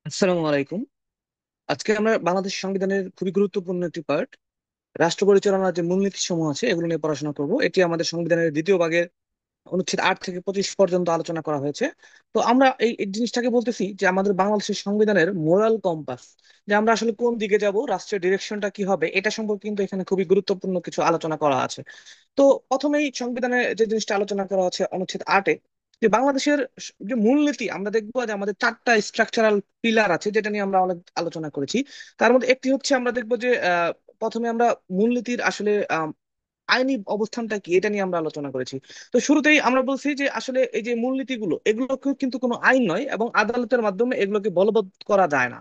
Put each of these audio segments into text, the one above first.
আসসালামু আলাইকুম। আজকে আমরা বাংলাদেশ সংবিধানের খুবই গুরুত্বপূর্ণ একটি পার্ট, রাষ্ট্র পরিচালনার যে মূলনীতি সমূহ আছে এগুলো নিয়ে পড়াশোনা করব। এটি আমাদের সংবিধানের দ্বিতীয় ভাগের অনুচ্ছেদ 8 থেকে 25 পর্যন্ত আলোচনা করা হয়েছে। তো আমরা এই জিনিসটাকে বলতেছি যে আমাদের বাংলাদেশের সংবিধানের মোরাল কম্পাস, যে আমরা আসলে কোন দিকে যাব, রাষ্ট্রের ডিরেকশনটা কি হবে, এটা সম্পর্কে কিন্তু এখানে খুবই গুরুত্বপূর্ণ কিছু আলোচনা করা আছে। তো প্রথমেই সংবিধানে যে জিনিসটা আলোচনা করা আছে অনুচ্ছেদ 8-এ, যে বাংলাদেশের যে মূলনীতি আমরা দেখবো যে আমাদের 4টা স্ট্রাকচারাল পিলার আছে, যেটা নিয়ে আমরা অনেক আলোচনা করেছি। তার মধ্যে একটি হচ্ছে আমরা দেখবো যে প্রথমে আমরা মূলনীতির আসলে আইনি অবস্থানটা কি এটা নিয়ে আমরা আলোচনা করেছি। তো শুরুতেই আমরা বলছি যে আসলে এই যে মূলনীতিগুলো এগুলোকে কিন্তু কোনো আইন নয় এবং আদালতের মাধ্যমে এগুলোকে বলবৎ করা যায় না।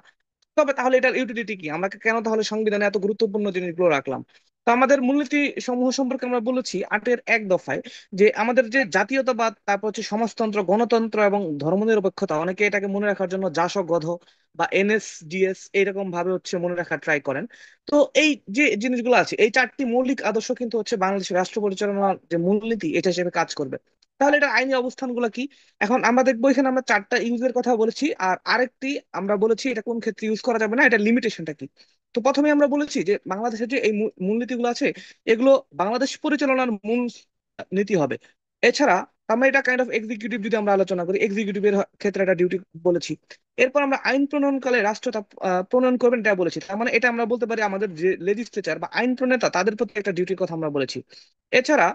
তবে তাহলে এটার ইউটিলিটি কি, আমরা কেন তাহলে সংবিধানে এত গুরুত্বপূর্ণ জিনিসগুলো রাখলাম? তো আমাদের মূলনীতি সমূহ সম্পর্কে আমরা বলেছি 8-এর 1 দফায় যে আমাদের যে জাতীয়তাবাদ, তারপর হচ্ছে সমাজতন্ত্র, গণতন্ত্র এবং ধর্মনিরপেক্ষতা, অনেকে এটাকে মনে রাখার জন্য জাসগধ বা এনএসডিএস এইরকম ভাবে হচ্ছে মনে রাখার ট্রাই করেন। তো এই যে জিনিসগুলো আছে, এই 4টি মৌলিক আদর্শ কিন্তু হচ্ছে বাংলাদেশের রাষ্ট্র পরিচালনার যে মূলনীতি এটা হিসেবে কাজ করবে। তাহলে এটার আইনি অবস্থানগুলো কি? এখন আমরা দেখবো এখানে আমরা 4টা ইউজের কথা বলেছি, আর আরেকটি আমরা বলেছি এটা কোন ক্ষেত্রে ইউজ করা যাবে না, এটা লিমিটেশনটা কি। তো প্রথমে আমরা বলেছি যে বাংলাদেশের যে এই মূলনীতিগুলো আছে এগুলো বাংলাদেশ পরিচালনার মূল নীতি হবে। এছাড়া আমরা এটা কাইন্ড অফ এক্সিকিউটিভ, যদি আমরা আলোচনা করি এক্সিকিউটিভের ক্ষেত্রে একটা ডিউটি বলেছি। এরপর আমরা আইন প্রণয়নকালে রাষ্ট্র তা প্রণয়ন করবেন এটা বলেছি। তার মানে এটা আমরা বলতে পারি আমাদের যে লেজিসলেচার বা আইন প্রণেতা তাদের প্রতি একটা ডিউটির কথা আমরা বলেছি। এছাড়া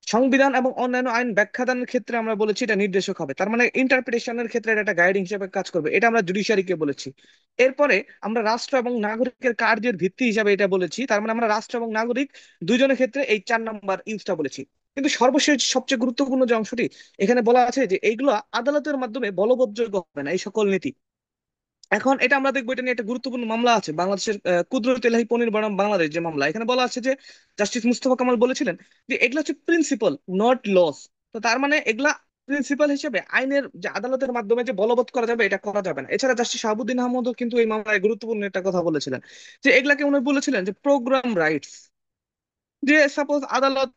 সংবিধান এবং অন্যান্য আইন ব্যাখ্যাদানের ক্ষেত্রে আমরা বলেছি এটা নির্দেশক হবে, তার মানে ইন্টারপ্রিটেশনের ক্ষেত্রে এটা একটা গাইডিং হিসেবে কাজ করবে, এটা আমরা জুডিশিয়ারিকে বলেছি। এরপরে আমরা রাষ্ট্র এবং নাগরিকের কার্যের ভিত্তি হিসাবে এটা বলেছি, তার মানে আমরা রাষ্ট্র এবং নাগরিক দুইজনের ক্ষেত্রে এই 4 নম্বর ইউজটা বলেছি। কিন্তু সর্বশেষ সবচেয়ে গুরুত্বপূর্ণ যে অংশটি এখানে বলা আছে যে এইগুলো আদালতের মাধ্যমে বলবৎযোগ্য হবে না, এই সকল নীতি। এখন এটা আমরা দেখবো, এটা নিয়ে একটা গুরুত্বপূর্ণ মামলা আছে বাংলাদেশের কুদরত এলাহি পনির বনাম বাংলাদেশ যে মামলা, এখানে বলা আছে যে জাস্টিস মুস্তফা কামাল বলেছিলেন যে এগুলা হচ্ছে প্রিন্সিপাল, নট লস। তো তার মানে এগুলা প্রিন্সিপাল হিসেবে আইনের যে আদালতের মাধ্যমে যে বলবৎ করা যাবে এটা করা যাবে না। এছাড়া জাস্টিস শাহাবুদ্দিন আহমদও কিন্তু এই মামলায় গুরুত্বপূর্ণ একটা কথা বলেছিলেন, যে এগুলাকে উনি বলেছিলেন যে প্রোগ্রাম রাইটস। যে সাপোজ আদালত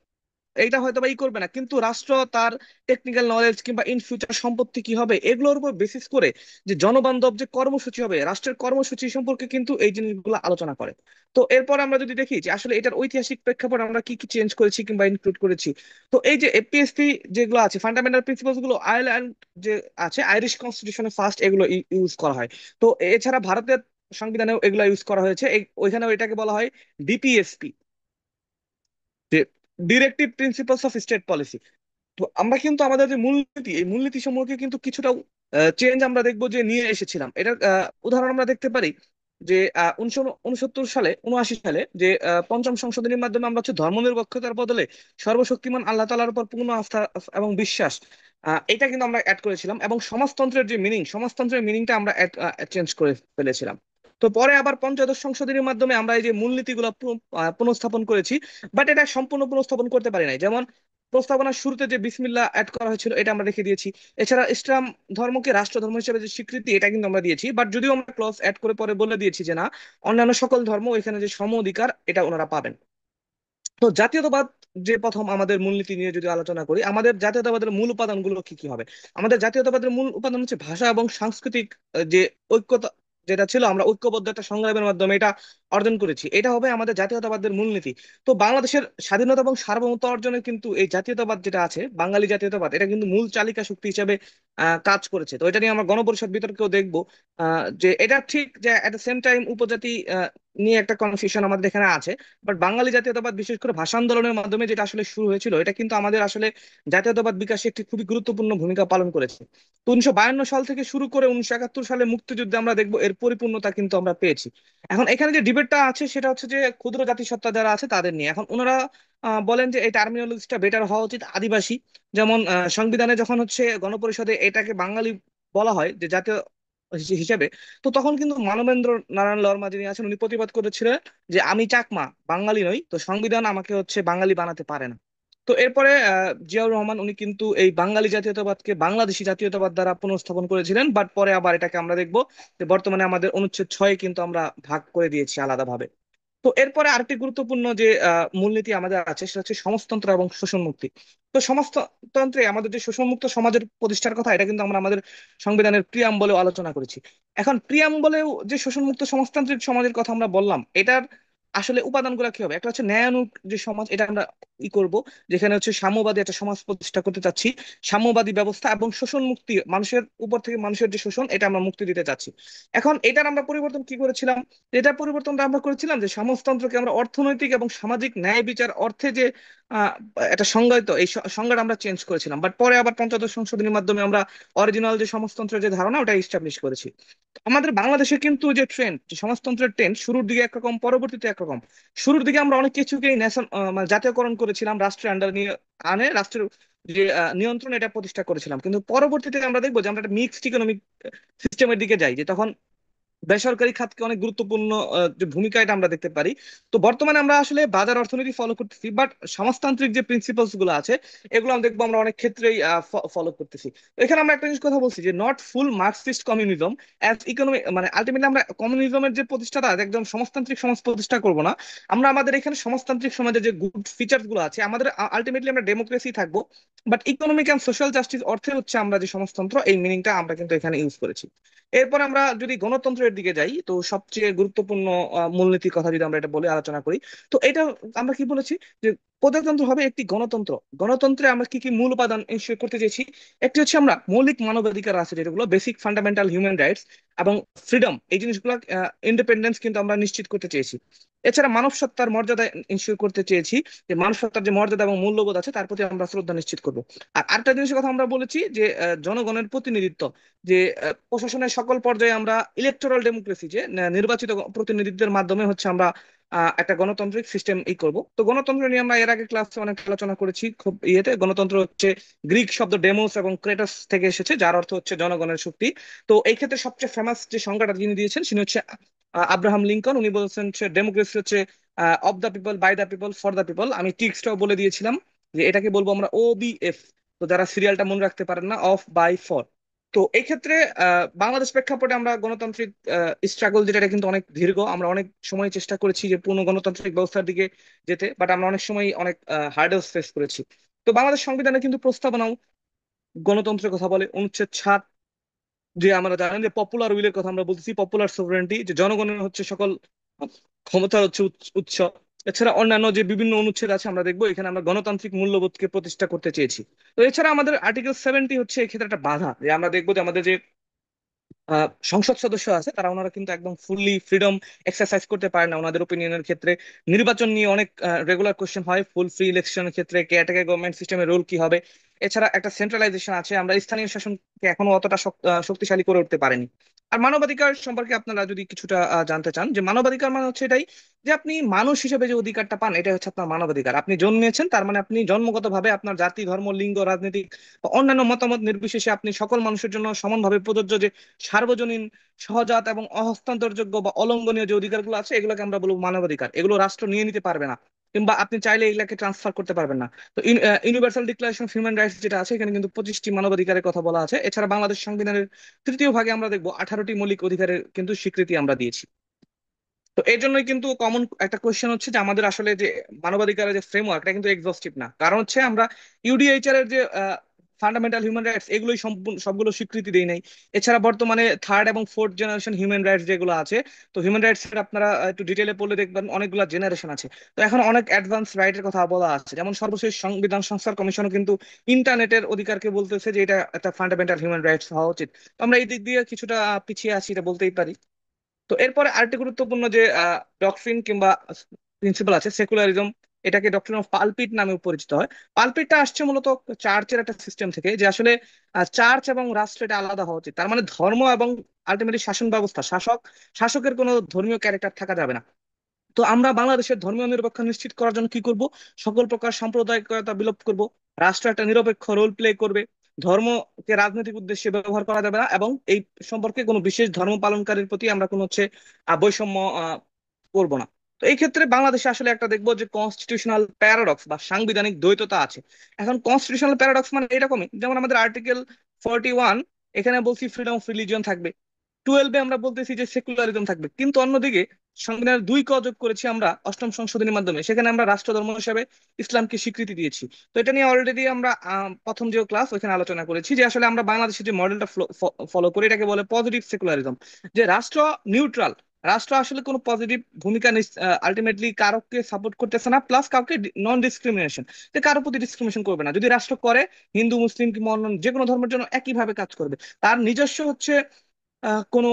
এইটা হয়তো বা ই করবে না, কিন্তু রাষ্ট্র তার টেকনিক্যাল নলেজ কিংবা ইন ফিউচার সম্পত্তি কি হবে এগুলোর উপর বেসিস করে যে জনবান্ধব যে কর্মসূচি হবে, রাষ্ট্রের কর্মসূচি সম্পর্কে কিন্তু এই জিনিসগুলো আলোচনা করে। তো এরপর আমরা যদি দেখি যে আসলে এটার ঐতিহাসিক প্রেক্ষাপট আমরা কি কি চেঞ্জ করেছি কিংবা ইনক্লুড করেছি। তো এই যে এপিএসপি যেগুলো আছে, ফান্ডামেন্টাল প্রিন্সিপালস গুলো আয়ারল্যান্ড যে আছে, আইরিশ কনস্টিটিউশনে ফার্স্ট এগুলো ইউজ করা হয়। তো এছাড়া ভারতের সংবিধানেও এগুলো ইউজ করা হয়েছে, ওইখানেও এটাকে বলা হয় ডিপিএসপি, যে directive principles of state policy. তো আমরা কিন্তু আমাদের যে মূলনীতি এই মূলনীতি সমূহকে কিন্তু কিছুটা চেঞ্জ আমরা দেখবো যে নিয়ে এসেছিলাম। এটার উদাহরণ আমরা দেখতে পারি যে 1969 সালে 79 সালে যে পঞ্চম সংশোধনীর মাধ্যমে আমরা হচ্ছে ধর্মনিরপেক্ষতার বদলে সর্বশক্তিমান আল্লাহ তাআলার উপর পূর্ণ আস্থা এবং বিশ্বাস, এটা কিন্তু আমরা অ্যাড করেছিলাম। এবং সমাজতন্ত্রের যে মিনিং, সমাজতন্ত্রের মিনিংটা আমরা চেঞ্জ করে ফেলেছিলাম। তো পরে আবার পঞ্চদশ সংশোধনীর মাধ্যমে আমরা এই যে মূলনীতিগুলো পুনঃস্থাপন করেছি, বাট এটা সম্পূর্ণ পুনঃস্থাপন করতে পারি নাই। যেমন প্রস্তাবনার শুরুতে যে বিসমিল্লাহ অ্যাড করা হয়েছিল এটা আমরা রেখে দিয়েছি। এছাড়া ইসলাম ধর্মকে রাষ্ট্র ধর্ম হিসেবে যে স্বীকৃতি এটা কিন্তু আমরা দিয়েছি, বাট যদিও আমরা ক্লজ অ্যাড করে পরে বলে দিয়েছি যে না, অন্যান্য সকল ধর্ম এখানে যে সম অধিকার এটা ওনারা পাবেন। তো জাতীয়তাবাদ যে প্রথম আমাদের মূলনীতি নিয়ে যদি আলোচনা করি, আমাদের জাতীয়তাবাদের মূল উপাদানগুলো কি কি হবে? আমাদের জাতীয়তাবাদের মূল উপাদান হচ্ছে ভাষা এবং সাংস্কৃতিক যে ঐক্যতা, যেটা ছিল আমরা ঐক্যবদ্ধ একটা সংগ্রামের মাধ্যমে এটা অর্জন করেছি, এটা হবে আমাদের জাতীয়তাবাদের মূলনীতি। তো বাংলাদেশের স্বাধীনতা এবং সার্বভৌমত্ব অর্জনের কিন্তু এই জাতীয়তাবাদ যেটা আছে, বাঙালি জাতীয়তাবাদ, এটা কিন্তু মূল চালিকা শক্তি হিসেবে কাজ করেছে। তো এটা নিয়ে আমরা গণপরিষদ বিতর্কেও দেখবো যে এটা ঠিক যে এট দ্য সেম টাইম উপজাতি নিয়ে একটা কনফিউশন আমাদের এখানে আছে। বাট বাঙালি জাতীয়তাবাদ বিশেষ করে ভাষা আন্দোলনের মাধ্যমে যেটা আসলে শুরু হয়েছিল, এটা কিন্তু আমাদের আসলে জাতীয়তাবাদ বিকাশে একটি খুবই গুরুত্বপূর্ণ ভূমিকা পালন করেছে। তো 1952 সাল থেকে শুরু করে 1971 সালে মুক্তিযুদ্ধে আমরা দেখবো এর পরিপূর্ণতা কিন্তু আমরা পেয়েছি। এখন এখানে যে ডিবেটটা আছে সেটা হচ্ছে যে ক্ষুদ্র জাতিসত্তা যারা আছে তাদের নিয়ে। এখন ওনারা বলেন যে এই টার্মিনোলজিটা বেটার হওয়া উচিত আদিবাসী। যেমন সংবিধানে যখন হচ্ছে গণপরিষদে এটাকে বাঙালি বলা হয় যে জাতীয় হিসেবে, তো তখন কিন্তু মানবেন্দ্র নারায়ণ লর্মা যিনি আছেন উনি প্রতিবাদ করেছিলেন যে আমি চাকমা, বাঙালি নই, তো সংবিধান আমাকে হচ্ছে বাঙালি বানাতে পারে না। তো এরপরে জিয়াউর রহমান উনি কিন্তু এই বাঙালি জাতীয়তাবাদকে বাংলাদেশি জাতীয়তাবাদ দ্বারা পুনঃস্থাপন করেছিলেন, বাট পরে আবার এটাকে আমরা দেখবো যে বর্তমানে আমাদের অনুচ্ছেদ 6 কিন্তু আমরা ভাগ করে দিয়েছি আলাদাভাবে। তো তো এরপরে আরেকটি গুরুত্বপূর্ণ যে মূলনীতি আমাদের আছে সেটা হচ্ছে সমাজতন্ত্র এবং শোষণ মুক্তি। তো সমাজতন্ত্রে আমাদের যে শোষণমুক্ত সমাজের প্রতিষ্ঠার কথা, এটা কিন্তু আমরা আমাদের সংবিধানের প্রিয়াম্বলেও আলোচনা করেছি। এখন প্রিয়াম্বলেও যে শোষণমুক্ত সমাজতান্ত্রিক সমাজের কথা আমরা বললাম, এটার আসলে উপাদানগুলো কি হবে? একটা হচ্ছে ন্যায়ানুগ যে সমাজ, এটা আমরা করব, যেখানে হচ্ছে সাম্যবাদী একটা সমাজ প্রতিষ্ঠা করতে চাচ্ছি। সাম্যবাদী ব্যবস্থা এবং শোষণ মুক্তি, মানুষের উপর থেকে মানুষের যে শোষণ, এটা আমরা মুক্তি দিতে চাচ্ছি। এখন এটার আমরা পরিবর্তন কি করেছিলাম? এটা পরিবর্তনটা আমরা করেছিলাম যে সমাজতন্ত্রকে আমরা অর্থনৈতিক এবং সামাজিক ন্যায় বিচার অর্থে যে আহ, একটা সংজ্ঞায়িত, এই সংজ্ঞাটা আমরা চেঞ্জ করেছিলাম। বাট পরে আবার পঞ্চদশ সংশোধনীর মাধ্যমে আমরা অরিজিনাল যে সমাজতন্ত্রের যে ধারণা, ওটা ইস্টাবলিশ করেছি। আমাদের বাংলাদেশে কিন্তু যে ট্রেন্ড, যে সমাজতন্ত্রের ট্রেন্ড, শুরুর দিকে একরকম, পরবর্তীতে একরকম। শুরুর দিকে আমরা অনেক কিছুকেই ন্যাশন মানে জাতীয়করণ করেছিলাম, রাষ্ট্রের আন্ডার নিয়ে আনে রাষ্ট্রের যে নিয়ন্ত্রণ, এটা প্রতিষ্ঠা করেছিলাম। কিন্তু পরবর্তীতে আমরা দেখবো যে আমরা একটা মিক্সড ইকোনমিক সিস্টেমের দিকে যাই, যে তখন বেসরকারি খাতকে অনেক গুরুত্বপূর্ণ যে ভূমিকা, এটা আমরা দেখতে পারি। তো বর্তমানে আমরা আসলে বাজার অর্থনীতি ফলো করতেছি, বাট সমাজতান্ত্রিক যে প্রিন্সিপালস গুলো আছে, এগুলো আমরা দেখবো আমরা অনেক ক্ষেত্রেই ফলো করতেছি। তো এখানে আমরা একটা জিনিস কথা বলছি যে not full Marxist communism as economy, মানে আলটিমেটলি আমরা কমিউনিজমের যে প্রতিষ্ঠাটা একদম সমাজতান্ত্রিক সমাজ প্রতিষ্ঠা করব না। আমরা আমাদের এখানে সমাজতান্ত্রিক সমাজের যে গুড ফিচার্স গুলো আছে, আমাদের আলটিমেটলি আমরা ডেমোক্রেসি থাকবো, but economic and social justice অর্থে হচ্ছে আমরা যে সমাজতন্ত্র, এই মিনিংটা আমরা কিন্তু এখানে ইউজ করেছি। এরপর আমরা যদি গণতন্ত্রের দিকে যাই, তো সবচেয়ে গুরুত্বপূর্ণ মূলনীতির কথা যদি আমরা এটা বলে আলোচনা করি, তো এটা আমরা কি বলেছি যে প্রজাতন্ত্র হবে একটি গণতন্ত্র। গণতন্ত্রে আমরা কি কি মূল উপাদান এনশিওর করতে চেয়েছি? একটি হচ্ছে আমরা মৌলিক মানবাধিকার আছে যেগুলো বেসিক ফান্ডামেন্টাল হিউম্যান রাইটস এবং ফ্রিডম, এই জিনিসগুলো ইন্ডিপেন্ডেন্স কিন্তু আমরা নিশ্চিত করতে চেয়েছি। এছাড়া মানব সত্তার মর্যাদা ইনশিওর করতে চেয়েছি, যে মানব সত্তার যে মর্যাদা এবং মূল্যবোধ আছে তার প্রতি আমরা শ্রদ্ধা নিশ্চিত করবো। আর আরেকটা জিনিসের কথা আমরা বলেছি যে জনগণের প্রতিনিধিত্ব, যে প্রশাসনের সকল পর্যায়ে আমরা ইলেকটোরাল ডেমোক্রেসি, যে নির্বাচিত প্রতিনিধিত্বের মাধ্যমে হচ্ছে আমরা একটা গণতান্ত্রিক সিস্টেম করব। তো গণতন্ত্র নিয়ে আমরা এর আগে ক্লাসে অনেক আলোচনা করেছি। খুব ইয়েতে, গণতন্ত্র হচ্ছে গ্রিক শব্দ ডেমোস এবং ক্রেটাস থেকে এসেছে, যার অর্থ হচ্ছে জনগণের শক্তি। তো এই ক্ষেত্রে সবচেয়ে ফেমাস যে সংজ্ঞাটা যিনি দিয়েছেন, তিনি হচ্ছে আব্রাহাম লিঙ্কন। উনি বলেছেন হচ্ছে ডেমোক্রেসি হচ্ছে of the people, by the people, for the people. আমি টিক্সটাও বলে দিয়েছিলাম যে এটাকে বলবো আমরা OBF। তো যারা সিরিয়ালটা মনে রাখতে পারেন না, অফ, বাই, ফর। তো এই ক্ষেত্রে বাংলাদেশ প্রেক্ষাপটে আমরা গণতান্ত্রিক স্ট্রাগল, যেটা এটা কিন্তু অনেক দীর্ঘ, আমরা অনেক সময় চেষ্টা করেছি যে পূর্ণ গণতান্ত্রিক ব্যবস্থার দিকে যেতে, বাট আমরা অনেক সময় অনেক হার্ডেলস ফেস করেছি। তো বাংলাদেশ সংবিধানে কিন্তু প্রস্তাবনাও গণতন্ত্রের কথা বলে। অনুচ্ছেদ 7, যে আমরা জানেন যে পপুলার উইলের কথা আমরা বলতেছি, পপুলার সভরেন্টি, যে জনগণের হচ্ছে সকল ক্ষমতার হচ্ছে উৎস। এছাড়া অন্যান্য যে বিভিন্ন অনুচ্ছেদ আছে, আমরা দেখবো এখানে আমরা গণতান্ত্রিক মূল্যবোধকে প্রতিষ্ঠা করতে চেয়েছি। তো এছাড়া আমাদের আর্টিকেল 70 হচ্ছে এক্ষেত্রে একটা বাধা, যে আমরা দেখবো যে আমাদের যে সংসদ সদস্য আছে, তারা ওনারা কিন্তু একদম ফুললি ফ্রিডম এক্সারসাইজ করতে পারে না ওনাদের ওপিনিয়নের ক্ষেত্রে। নির্বাচন নিয়ে অনেক রেগুলার কোশ্চেন হয়, ফুল ফ্রি ইলেকশনের ক্ষেত্রে কেয়ারটেকার গভর্নমেন্ট সিস্টেমের রোল কি হবে। এছাড়া একটা সেন্ট্রালাইজেশন আছে, আমরা স্থানীয় শাসনকে এখনো অতটা শক্তিশালী করে উঠতে পারেনি। আর মানবাধিকার সম্পর্কে আপনারা যদি কিছুটা জানতে চান, যে মানবাধিকার মানে হচ্ছে এটাই, যে আপনি মানুষ হিসেবে যে অধিকারটা পান, এটা হচ্ছে আপনার মানবাধিকার। আপনি জন্মেছেন, তার মানে আপনি জন্মগতভাবে আপনার জাতি, ধর্ম, লিঙ্গ, রাজনৈতিক বা অন্যান্য মতামত নির্বিশেষে আপনি সকল মানুষের জন্য সমানভাবে প্রযোজ্য যে সার্বজনীন, সহজাত এবং অহস্তান্তরযোগ্য বা অলঙ্ঘনীয় যে অধিকারগুলো আছে, এগুলোকে আমরা বলবো মানবাধিকার। এগুলো রাষ্ট্র নিয়ে নিতে পারবে না, কিংবা আপনি চাইলে এগুলাকে ট্রান্সফার করতে পারবেন না। তো universal declaration of human rights যেটা আছে, এখানে কিন্তু 25টি মানবাধিকারের কথা বলা আছে। এছাড়া বাংলাদেশ সংবিধানের 3য় ভাগে আমরা দেখবো 18টি মৌলিক অধিকারের কিন্তু স্বীকৃতি আমরা দিয়েছি। তো এই জন্যই কিন্তু কমন একটা কোয়েশ্চেন হচ্ছে যে আমাদের আসলে যে মানবাধিকারের যে ফ্রেমওয়ার্ক, এটা কিন্তু এক্সস্টিভ না। কারণ হচ্ছে আমরা ইউডিএইচআর এর যে ফান্ডামেন্টাল হিউম্যান রাইটস, এগুলোই সবগুলো স্বীকৃতি দেই নাই। এছাড়া বর্তমানে 3rd এবং 4th জেনারেশন হিউম্যান রাইটস যেগুলো আছে, তো হিউম্যান রাইটস এর আপনারা একটু ডিটেলে পড়লে দেখবেন অনেকগুলো জেনারেশন আছে। তো এখন অনেক অ্যাডভান্স রাইটের কথা বলা আছে, যেমন সর্বশেষ সংবিধান সংস্কার কমিশনও কিন্তু ইন্টারনেটের অধিকারকে বলতেছে যে এটা একটা ফান্ডামেন্টাল হিউম্যান রাইটস হওয়া উচিত। তো আমরা এই দিক দিয়ে কিছুটা পিছিয়ে আছি, এটা বলতেই পারি। তো এরপরে আরেকটি গুরুত্বপূর্ণ যে ডক্ট্রিন কিংবা প্রিন্সিপাল আছে, সেকুলারিজম। এটাকে ডক্ট্রিন অফ পালপিট নামে পরিচিত হয়। পালপিটটা আসছে মূলত চার্চের একটা সিস্টেম থেকে, যে আসলে চার্চ এবং রাষ্ট্র এটা আলাদা হওয়া উচিত। তার মানে ধর্ম এবং আলটিমেটলি শাসন ব্যবস্থা, শাসকের কোনো ধর্মীয় ক্যারেক্টার থাকা যাবে না। তো আমরা বাংলাদেশের ধর্মীয় নিরপেক্ষ নিশ্চিত করার জন্য কি করব? সকল প্রকার সাম্প্রদায়িকতা বিলোপ করব। রাষ্ট্র একটা নিরপেক্ষ রোল প্লে করবে। ধর্মকে রাজনৈতিক উদ্দেশ্যে ব্যবহার করা যাবে না, এবং এই সম্পর্কে কোনো বিশেষ ধর্ম পালনকারীর প্রতি আমরা কোনো হচ্ছে বৈষম্য করব না। তো এই ক্ষেত্রে বাংলাদেশে আসলে একটা দেখবো যে কনস্টিটিউশনাল প্যারাডক্স বা সাংবিধানিক দ্বৈততা আছে। এখন কনস্টিটিউশনাল প্যারাডক্স মানে এরকমই, যেমন আমাদের আর্টিকেল 41, এখানে বলছি ফ্রিডম অফ রিলিজিয়ন থাকবে, টুয়েলভে আমরা বলতেছি যে সেকুলারিজম থাকবে, কিন্তু অন্যদিকে সংবিধানের 2 ক যোগ করেছি আমরা অষ্টম সংশোধনীর মাধ্যমে, সেখানে আমরা রাষ্ট্র ধর্ম হিসেবে ইসলামকে স্বীকৃতি দিয়েছি। তো এটা নিয়ে অলরেডি আমরা প্রথম যে ক্লাস ওইখানে আলোচনা করেছি যে আসলে আমরা বাংলাদেশের যে মডেলটা ফলো করি এটাকে বলে পজিটিভ সেকুলারিজম, যে রাষ্ট্র নিউট্রাল, রাষ্ট্র আসলে কোনো পজিটিভ ভূমিকা আলটিমেটলি কারোকে সাপোর্ট করতেছে না, প্লাস কাউকে নন ডিসক্রিমিনেশন, যে কারো প্রতি ডিসক্রিমিনেশন করবে না, যদি রাষ্ট্র করে হিন্দু মুসলিম কিংবা অন্য যে কোনো ধর্মের জন্য একইভাবে কাজ করবে, তার নিজস্ব হচ্ছে কোনো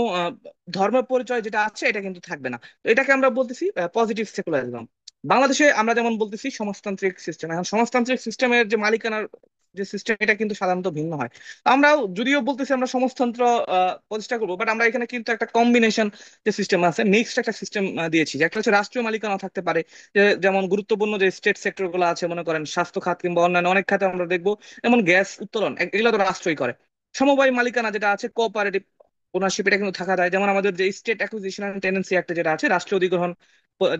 ধর্ম পরিচয় যেটা আছে এটা কিন্তু থাকবে না। তো এটাকে আমরা বলতেছি পজিটিভ সেকুলারিজম। বাংলাদেশে আমরা যেমন বলতেছি সমাজতান্ত্রিক সিস্টেম, এখন সমাজতান্ত্রিক সিস্টেমের যে মালিকানার যে সিস্টেম এটা কিন্তু সাধারণত ভিন্ন হয়। আমরাও যদিও বলতেছি আমরা সমাজতন্ত্র প্রতিষ্ঠা করবো, বাট আমরা এখানে কিন্তু একটা কম্বিনেশন যে সিস্টেম আছে, মিক্সড একটা সিস্টেম দিয়েছি, যে একটা হচ্ছে রাষ্ট্রীয় মালিকানা থাকতে পারে, যেমন গুরুত্বপূর্ণ যে স্টেট সেক্টর গুলো আছে, মনে করেন স্বাস্থ্য খাত কিংবা অন্যান্য অনেক খাতে আমরা দেখবো, যেমন গ্যাস উত্তোলন, এগুলো তো রাষ্ট্রই করে। সমবায় মালিকানা যেটা আছে, কোঅপারেটিভ ওনারশিপ, এটা কিন্তু থাকা যায়, যেমন আমাদের যে state acquisition and tenancy act যেটা আছে, রাষ্ট্রীয় অধিগ্রহণ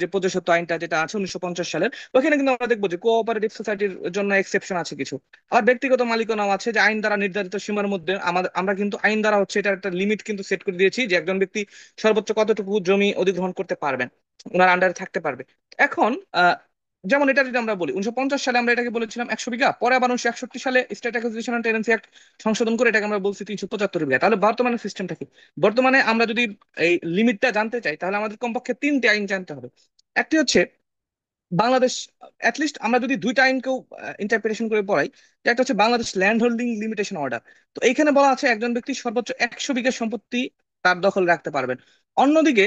যে প্রজাস্বত্ব আইনটা যেটা আছে 1950 সালের, ওখানে কিন্তু আমরা দেখবো যে কোঅপারেটিভ সোসাইটির জন্য এক্সেপশন আছে কিছু। আবার ব্যক্তিগত মালিকানাও আছে, যে আইন দ্বারা নির্ধারিত সীমার মধ্যে আমাদের আমরা কিন্তু আইন দ্বারা হচ্ছে এটা একটা লিমিট কিন্তু সেট করে দিয়েছি, যে একজন ব্যক্তি সর্বোচ্চ কতটুকু জমি অধিগ্রহণ করতে পারবেন, ওনার আন্ডারে থাকতে পারবে। এখন যেমন এটা যদি আমরা বলি 1950 সালে আমরা এটাকে বলেছিলাম 100 বিঘা, পরে আবার 1961 সালে state acquisition and tenancy act সংশোধন করে এটাকে আমরা বলছি 375 বিঘা। তাহলে বর্তমানে সিস্টেমটা কি? বর্তমানে আমরা যদি এই লিমিটটা জানতে চাই তাহলে আমাদের কমপক্ষে 3টে আইন জানতে হবে। একটি হচ্ছে বাংলাদেশ, অ্যাটলিস্ট আমরা যদি 2টা আইনকেও ইন্টারপ্রিটেশন করে পড়াই, যে একটা হচ্ছে Bangladesh land holding limitation order. তো এইখানে বলা আছে একজন ব্যক্তি সর্বোচ্চ 100 বিঘা সম্পত্তি তার দখল রাখতে পারবেন। অন্যদিকে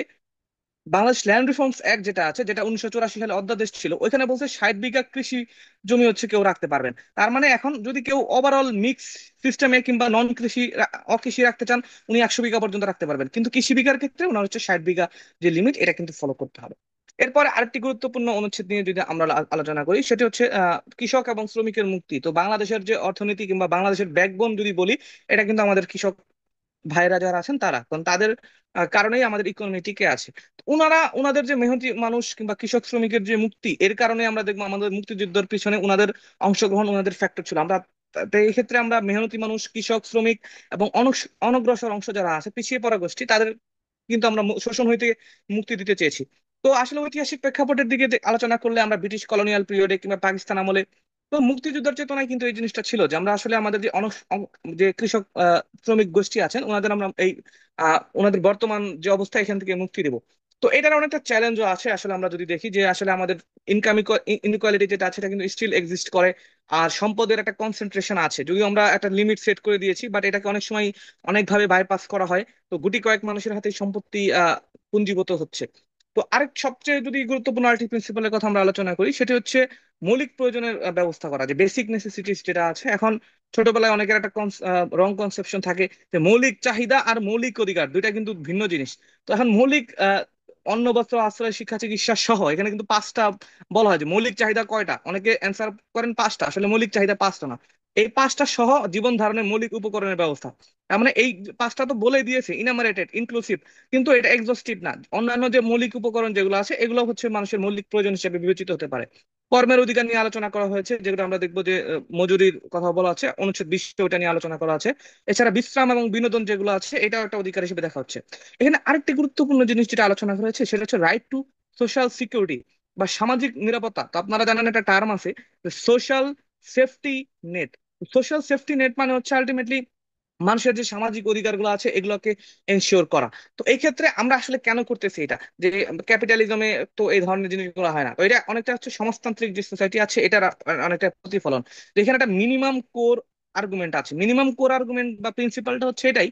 বাংলাদেশ ল্যান্ড রিফর্মস অ্যাক্ট যেটা আছে, যেটা 1984 সালে অধ্যাদেশ ছিল, ওইখানে বলছে 60 বিঘা কৃষি জমি হচ্ছে কেউ রাখতে পারবেন। তার মানে এখন যদি কেউ ওভারঅল মিক্স সিস্টেমে কিংবা নন কৃষি অকৃষি রাখতে চান, উনি 100 বিঘা পর্যন্ত রাখতে পারবেন, কিন্তু কৃষি বিঘার ক্ষেত্রে ওনার হচ্ছে 60 বিঘা যে লিমিট, এটা কিন্তু ফলো করতে হবে। এরপরে আরেকটি গুরুত্বপূর্ণ অনুচ্ছেদ নিয়ে যদি আমরা আলোচনা করি, সেটি হচ্ছে কৃষক এবং শ্রমিকের মুক্তি। তো বাংলাদেশের যে অর্থনীতি কিংবা বাংলাদেশের ব্যাকবোন যদি বলি, এটা কিন্তু আমাদের কৃষক ভাইরা যারা আছেন তারা, কারণ তাদের কারণেই আমাদের ইকোনমি টিকে আছে। তো ওনাদের যে মেহনতি মানুষ কিংবা কৃষক শ্রমিকের যে মুক্তি, এর কারণে আমরা দেখবো আমাদের মুক্তিযুদ্ধের পিছনে ওনাদের অংশগ্রহণ, ওনাদের ফ্যাক্টর ছিল। আমরা এই ক্ষেত্রে আমরা মেহনতি মানুষ, কৃষক, শ্রমিক এবং অনগ্রসর অংশ যারা আছে, পিছিয়ে পড়া গোষ্ঠী, তাদের কিন্তু আমরা শোষণ হইতে মুক্তি দিতে চেয়েছি। তো আসলে ঐতিহাসিক প্রেক্ষাপটের দিকে আলোচনা করলে আমরা ব্রিটিশ কলোনিয়াল পিরিয়ডে কিংবা পাকিস্তান আমলে, তো মুক্তিযুদ্ধের চেতনায় কিন্তু এই জিনিসটা ছিল যে আমরা আসলে আমাদের যে যে কৃষক শ্রমিক গোষ্ঠী আছেন ওনাদের আমরা এই ওনাদের বর্তমান যে অবস্থা এখান থেকে মুক্তি দেব। তো এটার অনেকটা চ্যালেঞ্জও আছে আসলে, আমরা যদি দেখি যে আসলে আমাদের ইনকাম ইনইকুয়ালিটি যেটা আছে এটা কিন্তু স্টিল এক্সিস্ট করে। আর সম্পদের একটা কনসেন্ট্রেশন আছে, যদিও আমরা একটা লিমিট সেট করে দিয়েছি, বাট এটাকে অনেক সময় অনেকভাবে বাইপাস করা হয়। তো গুটি কয়েক মানুষের হাতে সম্পত্তি পুঞ্জীভূত হচ্ছে। তো আরেক সবচেয়ে যদি গুরুত্বপূর্ণ আরেকটি প্রিন্সিপালের কথা আমরা আলোচনা করি, সেটি হচ্ছে মৌলিক প্রয়োজনের ব্যবস্থা করা, যে বেসিক নেসেসিটিস যেটা আছে। এখন ছোটবেলায় অনেকের একটা রং কনসেপশন থাকে যে মৌলিক চাহিদা আর মৌলিক অধিকার দুইটা কিন্তু ভিন্ন জিনিস। তো এখন মৌলিক অন্ন বস্ত্র আশ্রয় শিক্ষা চিকিৎসা সহ এখানে কিন্তু 5টা বলা হয়, যে মৌলিক চাহিদা কয়টা, অনেকে অ্যান্সার করেন 5টা, আসলে মৌলিক চাহিদা 5টা না, এই 5টা সহ জীবন ধারণের মৌলিক উপকরণের ব্যবস্থা। তার মানে এই 5টা তো বলে দিয়েছে, ইনামারেটেড, ইনক্লুসিভ, কিন্তু এটা এক্সস্টিভ না। অন্যান্য যে মৌলিক উপকরণ যেগুলো আছে এগুলো হচ্ছে মানুষের মৌলিক প্রয়োজন হিসেবে বিবেচিত হতে পারে। কর্মের অধিকার নিয়ে আলোচনা করা হয়েছে, যেগুলো আমরা দেখবো যে মজুরির কথা বলা আছে, অনুচ্ছেদ 20 ওটা নিয়ে আলোচনা করা আছে। এছাড়া বিশ্রাম এবং বিনোদন যেগুলো আছে এটাও একটা অধিকার হিসেবে দেখা হচ্ছে। এখানে আরেকটি গুরুত্বপূর্ণ জিনিস যেটা আলোচনা করা হয়েছে সেটা হচ্ছে রাইট টু সোশ্যাল সিকিউরিটি বা সামাজিক নিরাপত্তা। তো আপনারা জানেন একটা টার্ম আছে, social safety net. Social safety net মানে হচ্ছে আলটিমেটলি মানুষের যে সামাজিক অধিকারগুলো আছে এগুলোকে এনশিওর করা। তো এই ক্ষেত্রে আমরা আসলে কেন করতেছি এটা, যে ক্যাপিটালিজমে তো এই ধরনের জিনিসগুলো হয় না। তো এটা অনেকটা হচ্ছে সমাজতান্ত্রিক যে সোসাইটি আছে এটার অনেকটা প্রতিফলন। তো এখানে একটা মিনিমাম কোর আর্গুমেন্ট আছে, মিনিমাম কোর আর্গুমেন্ট বা প্রিন্সিপালটা হচ্ছে এটাই,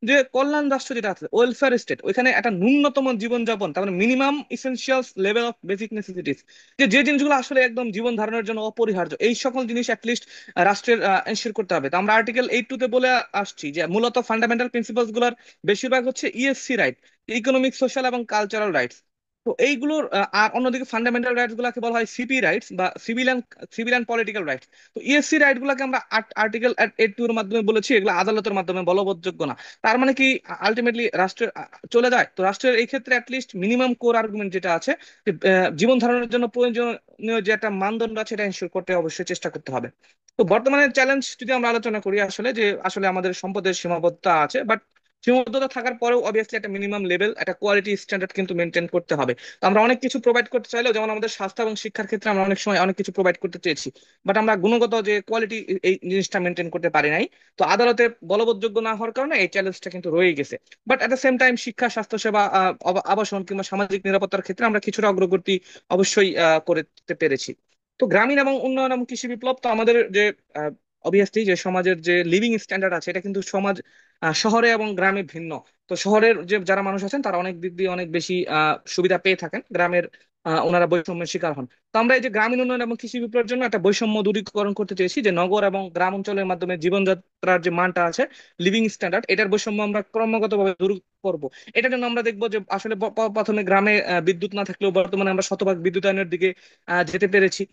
যে কল্যাণ রাষ্ট্র যেটা আছে, ওয়েলফেয়ার স্টেট, ওইখানে একটা ন্যূনতম জীবনযাপন, তার মানে minimum essentials level of basic necessities, যে যে জিনিসগুলো আসলে একদম জীবন ধারণের জন্য অপরিহার্য, এই সকল জিনিস রাষ্ট্রের এনশিওর করতে হবে। তো আমরা আর্টিকেল 82 তে বলে আসছি যে মূলত ফান্ডামেন্টাল প্রিন্সিপালস গুলোর বেশিরভাগ হচ্ছে ইএসসি রাইট, ইকোনমিক, সোশ্যাল এবং কালচারাল রাইটস। তো এইগুলোর আর অন্যদিকে ফান্ডামেন্টাল রাইটস গুলাকে বলা হয় সিপি রাইটস বা সিভিল অ্যান্ড পলিটিক্যাল রাইটস। তো ইএসসি রাইট গুলাকে আমরা আর্টিকেল 82 এর মাধ্যমে বলেছি এগুলো আদালতের মাধ্যমে বলবৎযোগ্য না। তার মানে কি আলটিমেটলি রাষ্ট্রের চলে যায়। তো রাষ্ট্রের এই ক্ষেত্রে অ্যাটলিস্ট মিনিমাম কোর আর্গুমেন্ট যেটা আছে, যে জীবন ধারণের জন্য প্রয়োজনীয় যে একটা মানদণ্ড আছে এটা এনশিওর করতে অবশ্যই চেষ্টা করতে হবে। তো বর্তমানে চ্যালেঞ্জ যদি আমরা আলোচনা করি আসলে, যে আসলে আমাদের সম্পদের সীমাবদ্ধতা আছে, বাট সীমাবদ্ধতা থাকার পরেও অবভিয়াসলি একটা মিনিমাম লেভেল, একটা কোয়ালিটি স্ট্যান্ডার্ড কিন্তু মেনটেন করতে হবে। তো আমরা অনেক কিছু প্রোভাইড করতে চাইলেও, যেমন আমাদের স্বাস্থ্য এবং শিক্ষার ক্ষেত্রে আমরা অনেক সময় অনেক কিছু প্রোভাইড করতে চেয়েছি, বাট আমরা গুণগত যে কোয়ালিটি এই জিনিসটা মেনটেন করতে পারি নাই। তো আদালতে বলবৎযোগ্য না হওয়ার কারণে এই চ্যালেঞ্জটা কিন্তু রয়ে গেছে। But at the same time শিক্ষা, স্বাস্থ্যসেবা, আবাসন কিংবা সামাজিক নিরাপত্তার ক্ষেত্রে আমরা কিছুটা অগ্রগতি অবশ্যই করতে পেরেছি। তো গ্রামীণ এবং উন্নয়ন এবং কৃষি বিপ্লব তো আমাদের যে অবভিয়াসলি যে সমাজের যে লিভিং স্ট্যান্ডার্ড আছে, এটা কিন্তু সমাজ শহরে এবং গ্রামে ভিন্ন। তো শহরের যে যারা মানুষ আছেন তারা অনেক দিক দিয়ে অনেক বেশি সুবিধা পেয়ে থাকেন, গ্রামের ওনারা বৈষম্যের শিকার হন। তো আমরা এই যে গ্রামীণ উন্নয়ন এবং কৃষি বিপ্লবের জন্য একটা বৈষম্য দূরীকরণ করতে চেয়েছি, যে নগর এবং গ্রাম অঞ্চলের মাধ্যমে জীবনযাত্রার যে মানটা আছে, লিভিং স্ট্যান্ডার্ড, এটার বৈষম্য আমরা ক্রমাগতভাবে দূর করব। এটার জন্য আমরা দেখবো যে আসলে প্রথমে গ্রামে বিদ্যুৎ না থাকলেও বর্তমানে আমরা শতভাগ বিদ্যুতায়নের দিকে যেতে পেরেছি।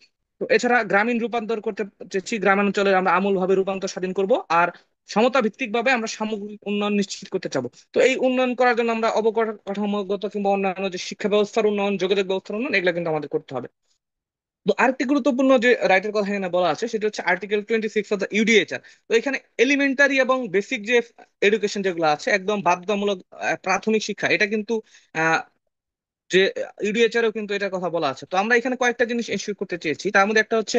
তো এছাড়া গ্রামীণ রূপান্তর করতে চেয়েছি, গ্রামাঞ্চলের আমরা আমূলভাবে রূপান্তর স্বাধীন করব। আর সমতা ভিত্তিক ভাবে আমরা সামগ্রিক উন্নয়ন নিশ্চিত করতে চাবো। তো এই উন্নয়ন করার জন্য আমরা অবকাঠামোগত কিংবা অন্যান্য যে শিক্ষা ব্যবস্থার উন্নয়ন, যোগাযোগ ব্যবস্থার উন্নয়ন, এগুলো কিন্তু আমাদের করতে হবে। তো আরেকটি গুরুত্বপূর্ণ যে রাইটের কথা এখানে বলা আছে, সেটা হচ্ছে আর্টিকেল 26 অফ দ্য ইউডিএচআর। তো এখানে এলিমেন্টারি এবং বেসিক যে এডুকেশন যেগুলো আছে, একদম বাধ্যতামূলক প্রাথমিক শিক্ষা, এটা কিন্তু যে ইউডিএচআরও কিন্তু এটার কথা বলা আছে। তো আমরা এখানে কয়েকটা জিনিস এনশিওর করতে চেয়েছি, তার মধ্যে একটা হচ্ছে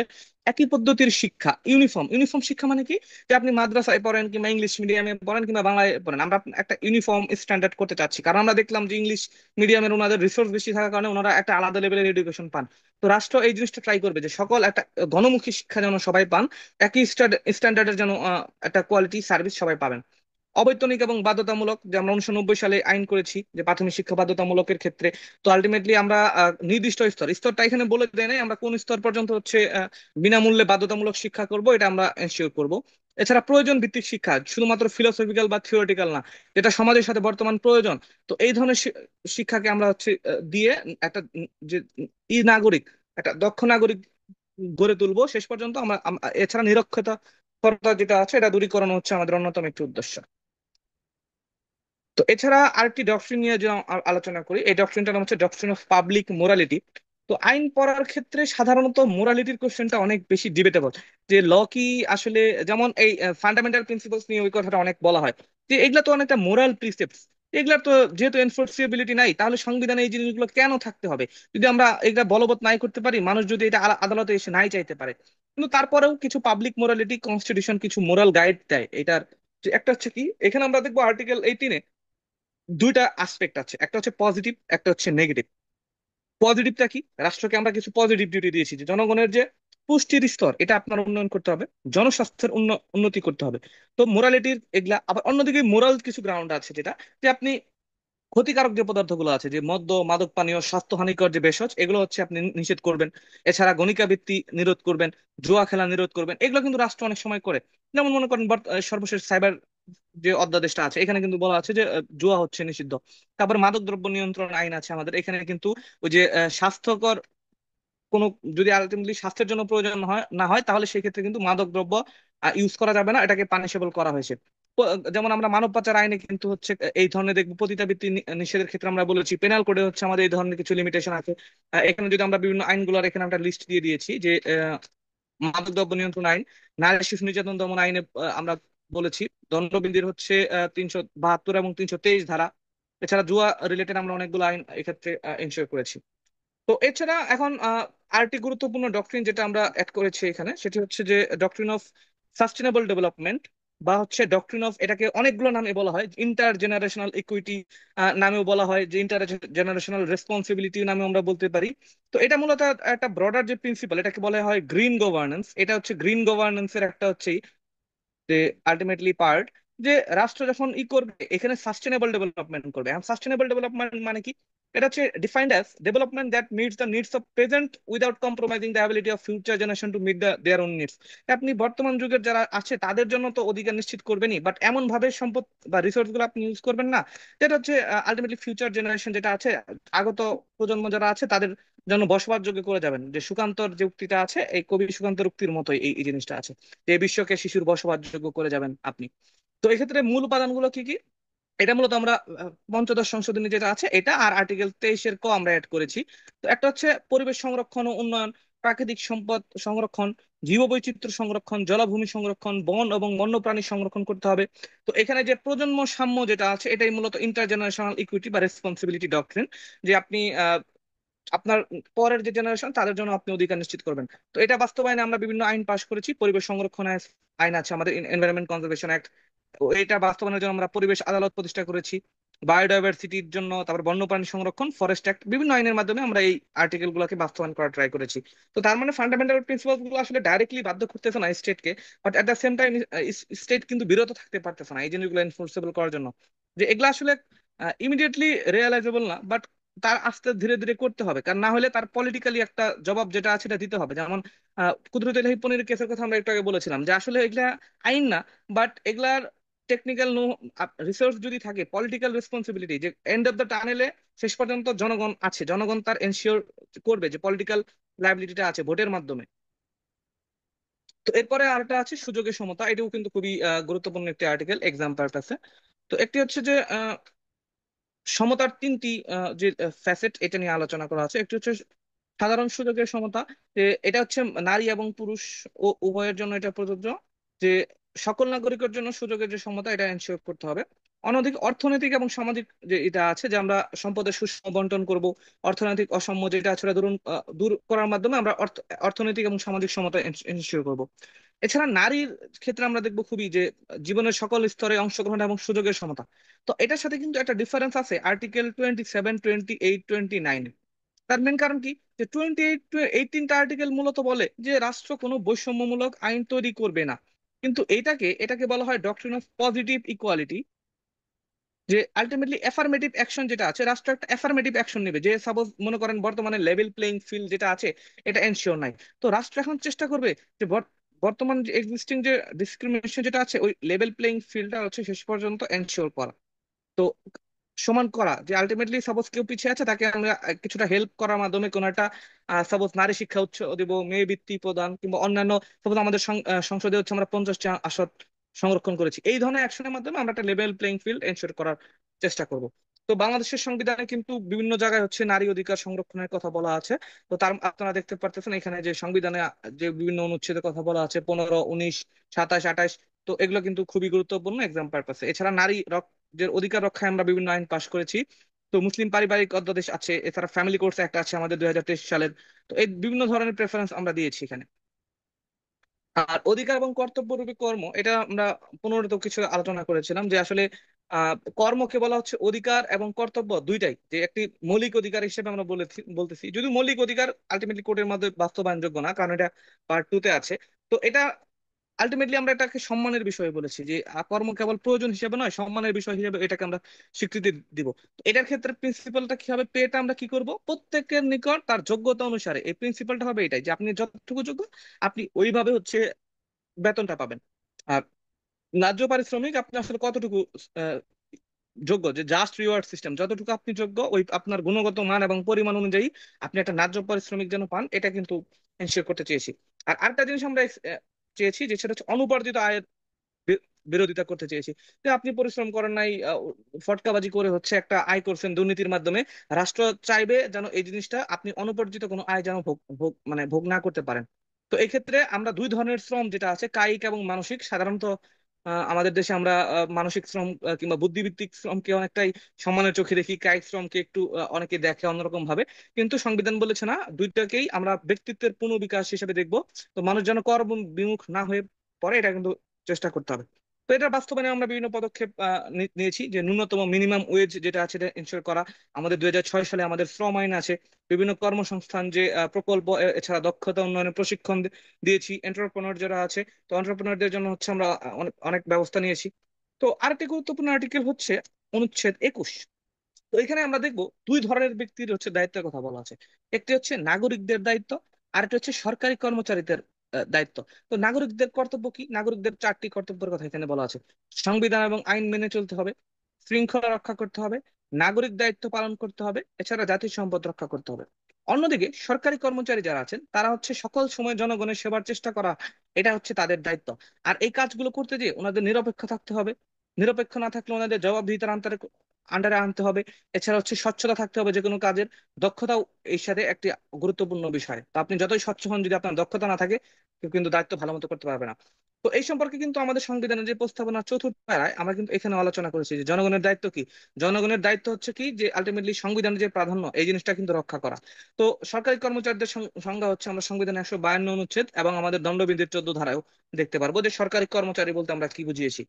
একই পদ্ধতির শিক্ষা, ইউনিফর্ম। ইউনিফর্ম শিক্ষা মানে কি, যে আপনি মাদ্রাসায় পড়েন কিংবা ইংলিশ মিডিয়ামে পড়েন কিংবা বাংলায় পড়েন, আমরা একটা ইউনিফর্ম স্ট্যান্ডার্ড করতে চাচ্ছি। কারণ আমরা দেখলাম যে ইংলিশ মিডিয়ামের ওনাদের রিসোর্স বেশি থাকার কারণে ওনারা একটা আলাদা লেভেলের এডুকেশন পান। তো রাষ্ট্র এই জিনিসটা ট্রাই করবে যে সকল একটা গণমুখী শিক্ষা যেন সবাই পান, একই স্ট্যান্ডার্ডের যেন একটা কোয়ালিটি সার্ভিস সবাই পাবেন। অবৈতনিক এবং বাধ্যতামূলক, যে আমরা 1990 সালে আইন করেছি যে প্রাথমিক শিক্ষা বাধ্যতামূলকের ক্ষেত্রে। তো আলটিমেটলি আমরা নির্দিষ্ট স্তরটা এখানে বলে দেয় নাই, আমরা কোন স্তর পর্যন্ত হচ্ছে বিনামূল্যে বাধ্যতামূলক শিক্ষা করব, এটা আমরা এনশিওর করব। এছাড়া প্রয়োজন ভিত্তিক শিক্ষা, শুধুমাত্র ফিলোসফিক্যাল বা থিওরিটিক্যাল না, যেটা সমাজের সাথে বর্তমান প্রয়োজন। তো এই ধরনের শিক্ষাকে আমরা হচ্ছে দিয়ে একটা যে ই নাগরিক, একটা দক্ষ নাগরিক গড়ে তুলবো শেষ পর্যন্ত। এছাড়া নিরক্ষরতা যেটা আছে, এটা দূরীকরণ হচ্ছে আমাদের অন্যতম একটি উদ্দেশ্য। তো এছাড়া আরেকটি ডক্ট্রিন নিয়ে যে আলোচনা করি, এই ডক্ট্রিনটার নাম হচ্ছে ডক্ট্রিন অফ পাবলিক মোরালিটি। তো আইন পড়ার ক্ষেত্রে সাধারণত মোরালিটির কোশ্চেনটা অনেক বেশি ডিবেটেবল, যে ল কি আসলে, যেমন এই ফান্ডামেন্টাল প্রিন্সিপালস নিয়ে ওই কথাটা অনেক বলা হয়, যে এগুলা তো অনেকটা মোরাল প্রিসেপ্টস। এগুলা তো যেহেতু এনফোর্সিবিলিটি নাই, তাহলে সংবিধানে এই জিনিসগুলো কেন থাকতে হবে? যদি আমরা এগুলা বলবৎ নাই করতে পারি, মানুষ যদি এটা আদালতে এসে নাই চাইতে পারে। কিন্তু তারপরেও কিছু পাবলিক মোরালিটি কনস্টিটিউশন কিছু মোরাল গাইড দেয় এটার। যে একটা হচ্ছে কি, এখানে আমরা দেখবো আর্টিকেল 18-এ দুইটা আসপেক্ট আছে, একটা হচ্ছে পজিটিভ, একটা হচ্ছে নেগেটিভ। পজিটিভটা কি, রাষ্ট্রকে আমরা কিছু পজিটিভ ডিউটি দিয়েছি, যে জনগণের যে পুষ্টির স্তর, এটা আপনার উন্নয়ন করতে হবে, জনস্বাস্থ্যের উন্নতি করতে হবে। তো মোরালিটির এগুলা। আবার অন্যদিকে মোরাল কিছু গ্রাউন্ড আছে, যেটা যে আপনি ক্ষতিকারক যে পদার্থগুলো আছে, যে মদ্য, মাদক পানীয়, স্বাস্থ্য হানিকর যে ভেষজ, এগুলো হচ্ছে আপনি নিষেধ করবেন। এছাড়া গণিকাবৃত্তি নিরোধ করবেন, জুয়া খেলা নিরোধ করবেন। এগুলো কিন্তু রাষ্ট্র অনেক সময় করে। যেমন মনে করেন সর্বশেষ সাইবার যে অধ্যাদেশটা আছে, এখানে কিন্তু বলা আছে যে জুয়া হচ্ছে নিষিদ্ধ। তারপর মাদক দ্রব্য নিয়ন্ত্রণ আইন আছে আমাদের এখানে, কিন্তু ওই যে স্বাস্থ্যকর কোনো, যদি আলটিমেটলি স্বাস্থ্যের জন্য প্রয়োজন না হয়, তাহলে সেই ক্ষেত্রে কিন্তু মাদক দ্রব্য ইউজ করা যাবে না, এটাকে পানিশেবল করা হয়েছে। যেমন আমরা মানব পাচার আইনে কিন্তু হচ্ছে এই ধরনের দেখবো পতিতাবৃত্তি নিষেধের ক্ষেত্রে আমরা বলেছি, পেনাল কোডে হচ্ছে আমাদের এই ধরনের কিছু লিমিটেশন আছে। এখানে যদি আমরা বিভিন্ন আইনগুলোর এখানে আমরা লিস্ট দিয়ে দিয়েছি, যে মাদকদ্রব্য নিয়ন্ত্রণ আইন, নারী শিশু নির্যাতন দমন আইনে আমরা বলেছি দণ্ডবিধির হচ্ছে 372 এবং 323 ধারা। এছাড়া জুয়া রিলেটেড আমরা অনেকগুলো আইন এক্ষেত্রে এনশিওর করেছি। তো এছাড়া এখন আরেকটি গুরুত্বপূর্ণ ডক্ট্রিন যেটা আমরা অ্যাড করেছি এখানে, সেটি হচ্ছে যে ডক্ট্রিন অফ সাস্টেনেবল ডেভেলপমেন্ট, বা হচ্ছে ডক্ট্রিন অফ, এটাকে অনেকগুলো নামে বলা হয়, ইন্টার জেনারেশনাল ইকুইটি নামেও বলা হয়, যে ইন্টার জেনারেশনাল রেসপন্সিবিলিটি নামে আমরা বলতে পারি। তো এটা মূলত একটা ব্রডার যে প্রিন্সিপাল, এটাকে বলা হয় গ্রিন গভর্নেন্স। এটা হচ্ছে গ্রিন গভর্নেন্সের একটা হচ্ছে যে আলটিমেটলি পার্ট, যে রাষ্ট্র যখন করবে এখানে সাস্টেনেবল ডেভেলপমেন্ট করবে। এখন সাস্টেনেবল ডেভেলপমেন্ট মানে কি, এটা হচ্ছে defined as development that meets the needs of present without compromising the ability of future generation to meet their own needs. আপনি বর্তমান যুগের যারা আছে তাদের জন্য তো অধিকার নিশ্চিত করবেনই, বাট এমন ভাবে সম্পদ বা রিসোর্স গুলো আপনি ইউজ করবেন না, যেটা হচ্ছে আলটিমেটলি ফিউচার জেনারেশন যেটা আছে, আগত প্রজন্ম যারা আছে তাদের জন্য বসবাসযোগ্য করে যাবেন। যে সুকান্তর যে উক্তিটা আছে, এই কবি সুকান্তর উক্তির মতোই এই জিনিসটা আছে, যে বিশ্বকে শিশুর বসবাসযোগ্য করে যাবেন আপনি। তো এক্ষেত্রে মূল উপাদানগুলো কি কি, এটা মূলত আমরা পঞ্চদশ সংশোধনী যেটা আছে এটা, আর আর্টিকেল 23-এর আমরা অ্যাড করেছি। তো একটা হচ্ছে পরিবেশ সংরক্ষণ ও উন্নয়ন। প্রাকৃতিক সম্পদ সংরক্ষণ, জীববৈচিত্র্য সংরক্ষণ, জলাভূমি সংরক্ষণ, বন এবং বন্যপ্রাণী সংরক্ষণ করতে হবে। তো এখানে যে প্রজন্ম সাম্য যেটা আছে, এটাই মূলত ইন্টারজেনারেশনাল ইকুইটি বা রেসপন্সিবিলিটি ডক্ট্রিন, যে আপনি আপনার পরের যে জেনারেশন তাদের জন্য আপনি অধিকার নিশ্চিত করবেন। তো এটা বাস্তবায়নে আমরা বিভিন্ন আইন পাশ করেছি। পরিবেশ সংরক্ষণ আইন আছে আমাদের, এনভায়রনমেন্ট কনজারভেশন অ্যাক্ট। এটা বাস্তবায়নের জন্য আমরা পরিবেশ আদালত প্রতিষ্ঠা করেছি। বায়োডাইভার্সিটির জন্য, তারপর বন্যপ্রাণী সংরক্ষণ, ফরেস্ট অ্যাক্ট, বিভিন্ন আইনের মাধ্যমে আমরা এই আর্টিকেল গুলোকে বাস্তবায়ন করার ট্রাই করেছি। তো তার মানে ফান্ডামেন্টাল প্রিন্সিপাল গুলো আসলে ডাইরেক্টলি বাধ্য করতেছে না স্টেটকে, but at the same time state কিন্তু বিরত থাকতে পারতেছে না এই জিনিসগুলো এনফোর্সেবল করার জন্য। যে এগুলো আসলে ইমিডিয়েটলি রিয়েলাইজেবল না, বাট তার আস্তে ধীরে ধীরে করতে হবে, কারণ না হলে তার পলিটিক্যালি একটা জবাব যেটা আছে সেটা দিতে হবে। যেমন কুদরত ইলাহি পনির কেসের কথা আমরা একটু আগে বলেছিলাম, যে আসলে এগুলা আইন না, বাট এগুলার টেকনিক্যাল নো রিসোর্স যদি থাকে, পলিটিক্যাল রেসপন্সিবিলিটি, যে এন্ড অফ দ্য টানেলে শেষ পর্যন্ত জনগণ আছে, জনগণ তার এনশিওর করবে যে পলিটিক্যাল লাইবিলিটিটা আছে ভোটের মাধ্যমে। তো এরপরে আরেকটা আছে সুযোগের সমতা, এটাও কিন্তু খুবই গুরুত্বপূর্ণ একটি আর্টিকেল এক্সাম পারপাসে। তো একটি হচ্ছে যে সমতার তিনটি যে ফ্যাসেট, এটা নিয়ে আলোচনা করা আছে। একটি হচ্ছে সাধারণ সুযোগের সমতা, যে এটা হচ্ছে নারী এবং পুরুষ ও উভয়ের জন্য এটা প্রযোজ্য, যে সকল নাগরিকের জন্য সুযোগের যে সমতা এটা এনশিওর করতে হবে। অন্যদিকে অর্থনৈতিক এবং সামাজিক যে এটা আছে, যে আমরা সম্পদের সুষম বন্টন করব, অর্থনৈতিক অসাম্য যেটা আছে সেটা দূর করার মাধ্যমে আমরা অর্থনৈতিক এবং সামাজিক সমতা এনশিওর করব। এছাড়া নারীর ক্ষেত্রে আমরা দেখবো খুবই যে জীবনের সকল স্তরে অংশগ্রহণ এবং সুযোগের সমতা। তো এটার সাথে কিন্তু একটা ডিফারেন্স আছে আর্টিকেল 27, 28, 29। তার মেন কারণ কি, যে 28, এই তিনটা আর্টিকেল মূলত বলে যে রাষ্ট্র কোনো বৈষম্যমূলক আইন তৈরি করবে না, কিন্তু এটাকে বলা হয় ডক্ট্রিন অফ পজিটিভ ইকুয়ালিটি। যে আলটিমেটলি এফার্মেটিভ অ্যাকশন যেটা আছে, রাষ্ট্র একটা এফার্মেটিভ অ্যাকশন নেবে, যে সাপোজ মনে করেন বর্তমানে লেভেল প্লেইং ফিল্ড যেটা আছে এটা এনশিওর নাই। তো রাষ্ট্র এখন চেষ্টা করবে যে বর্তমান যে এক্সিস্টিং যে ডিসক্রিমিনেশন যেটা আছে, ওই লেভেল প্লেইং ফিল্ডটা হচ্ছে শেষ পর্যন্ত এনশিওর করা। তো সমান করা, যে আলটিমেটলি সাপোজ কেউ পিছিয়ে আছে তাকে আমরা কিছুটা হেল্প করার মাধ্যমে কোনো একটা সাপোজ নারী শিক্ষা উচ্চ দিব, মেয়ে বৃত্তি প্রদান, কিংবা অন্যান্য সাপোজ আমাদের সংসদে হচ্ছে আমরা 50টা আসন সংরক্ষণ করেছি, এই ধরনের অ্যাকশনের মাধ্যমে আমরা একটা লেভেল প্লেইং ফিল্ড এনশিওর করার চেষ্টা করব। তো বাংলাদেশের সংবিধানে কিন্তু বিভিন্ন জায়গায় হচ্ছে নারী অধিকার সংরক্ষণের কথা বলা আছে। তো তার আপনারা দেখতে পারতেছেন এখানে যে সংবিধানে যে বিভিন্ন অনুচ্ছেদের কথা বলা আছে, 15, 19, 27, 28। তো এগুলো কিন্তু খুবই গুরুত্বপূর্ণ এক্সাম পারপাসে। এছাড়া নারী যে অধিকার রক্ষায় আমরা বিভিন্ন আইন পাশ করেছি। তো মুসলিম পারিবারিক অধ্যাদেশ আছে, এছাড়া ফ্যামিলি কোর্টস একটা আছে আমাদের 2023 সালের। তো এই বিভিন্ন ধরনের প্রেফারেন্স আমরা দিয়েছি এখানে। আর অধিকার এবং কর্তব্য রূপে কর্ম, এটা আমরা পুনরায় কিছু আলোচনা করেছিলাম, যে আসলে কর্মকে বলা হচ্ছে অধিকার এবং কর্তব্য দুইটাই, যে একটি মৌলিক অধিকার হিসেবে আমরা বলতেছি, যদি মৌলিক অধিকার আলটিমেটলি কোর্টের মধ্যে বাস্তবায়নযোগ্য না, কারণ এটা পার্ট 2-তে আছে। তো এটা আলটিমেটলি আমরা এটাকে সম্মানের বিষয় বলেছি, যে কর্ম কেবল প্রয়োজন হিসেবে নয়, সম্মানের বিষয় হিসেবে এটাকে আমরা স্বীকৃতি দিব। তো এটার ক্ষেত্রে প্রিন্সিপালটা কি হবে, পেটা আমরা কি করব, প্রত্যেকের নিকট তার যোগ্যতা অনুসারে, এই প্রিন্সিপালটা হবে এটাই, যে আপনি যতটুকু যোগ্য আপনি ওইভাবে হচ্ছে বেতনটা পাবেন। আর ন্যায্য পারিশ্রমিক আপনি আসলে কতটুকু আহ, যোগ্য, যে জাস্ট রিওয়ার্ড সিস্টেম, যতটুকু আপনি যোগ্য ওই আপনার গুণগত মান এবং পরিমাণ অনুযায়ী আপনি একটা ন্যায্য পারিশ্রমিক যেন পান, এটা কিন্তু এনশিওর করতে চেয়েছি। আর আরেকটা জিনিস আমরা চেয়েছি, যে সেটা হচ্ছে অনুপার্জিত আয়ের বি- বিরোধিতা করতে চেয়েছি। যে আপনি পরিশ্রম করেন নাই, ফটকাবাজি করে হচ্ছে একটা আয় করছেন দুর্নীতির মাধ্যমে, রাষ্ট্র চাইবে যেন এই জিনিসটা আপনি অনুপার্জিত কোনো আয় যেন ভোগ না করতে পারেন। তো এই ক্ষেত্রে আমরা দুই ধরনের শ্রম যেটা আছে, কায়িক এবং মানসিক, সাধারণত আমাদের দেশে আমরা মানসিক শ্রম কিংবা বুদ্ধিভিত্তিক শ্রমকে অনেকটাই সম্মানের চোখে দেখি, কায়িক শ্রমকে একটু অনেকে দেখে অন্যরকম ভাবে। কিন্তু সংবিধান বলেছে না, দুইটাকেই আমরা ব্যক্তিত্বের পুনর্বিকাশ হিসেবে দেখবো। তো মানুষ যেন কর্ম বিমুখ না হয়ে পড়ে, এটা কিন্তু চেষ্টা করতে হবে। তো এটা বাস্তবায়নে আমরা বিভিন্ন পদক্ষেপ নিয়েছি, যে ন্যূনতম মিনিমাম ওয়েজ যেটা আছে এটা এনশিওর করা। আমাদের 2006 সালে আমাদের শ্রম আইন আছে। বিভিন্ন কর্মসংস্থান যে প্রকল্প, এছাড়া দক্ষতা উন্নয়নের প্রশিক্ষণ দিয়েছি এন্টারপ্রেনার যারা আছে। তো এন্টারপ্রেনারদের জন্য হচ্ছে আমরা অনেক অনেক ব্যবস্থা নিয়েছি। তো আরেকটি গুরুত্বপূর্ণ আর্টিকেল হচ্ছে অনুচ্ছেদ 21। তো এখানে আমরা দেখবো দুই ধরনের ব্যক্তির হচ্ছে দায়িত্বের কথা বলা আছে। একটি হচ্ছে নাগরিকদের দায়িত্ব, আর একটা হচ্ছে সরকারি কর্মচারীদের দায়িত্ব। তো নাগরিকদের কর্তব্য কি, নাগরিকদের 4টি কর্তব্যের কথা এখানে বলা আছে। সংবিধান এবং আইন মেনে চলতে হবে, শৃঙ্খলা রক্ষা করতে হবে, নাগরিক দায়িত্ব পালন করতে হবে, এছাড়া জাতির সম্পদ রক্ষা করতে হবে। অন্যদিকে সরকারি কর্মচারী যারা আছেন তারা হচ্ছে সকল সময় জনগণের সেবার চেষ্টা করা, এটা হচ্ছে তাদের দায়িত্ব। আর এই কাজগুলো করতে গিয়ে ওনাদের নিরপেক্ষ থাকতে হবে। নিরপেক্ষ না থাকলে ওনাদের জবাবদিহিতার আন্তারে আন্ডারে আনতে হবে। এছাড়া হচ্ছে স্বচ্ছতা থাকতে হবে যে কোনো কাজের, দক্ষতাও এর সাথে একটি গুরুত্বপূর্ণ বিষয়। তো আপনি যতই স্বচ্ছ হন, যদি আপনার দক্ষতা না থাকে, কেউ কিন্তু দায়িত্ব ভালো মতো করতে পারবে না। তো এই সম্পর্কে কিন্তু আমাদের সংবিধানের যে প্রস্তাবনা চতুর্থ ধারায় আমরা কিন্তু এখানে আলোচনা করেছি যে জনগণের দায়িত্ব কি। জনগণের দায়িত্ব হচ্ছে কি, যে আলটিমেটলি সংবিধানের যে প্রাধান্য এই জিনিসটা কিন্তু রক্ষা করা। তো সরকারি কর্মচারীদের সংজ্ঞা হচ্ছে আমরা সংবিধানের 152 অনুচ্ছেদ এবং আমাদের দণ্ডবিধির 14 ধারায়ও দেখতে পারবো যে সরকারি কর্মচারী বলতে আমরা কি বুঝিয়েছি।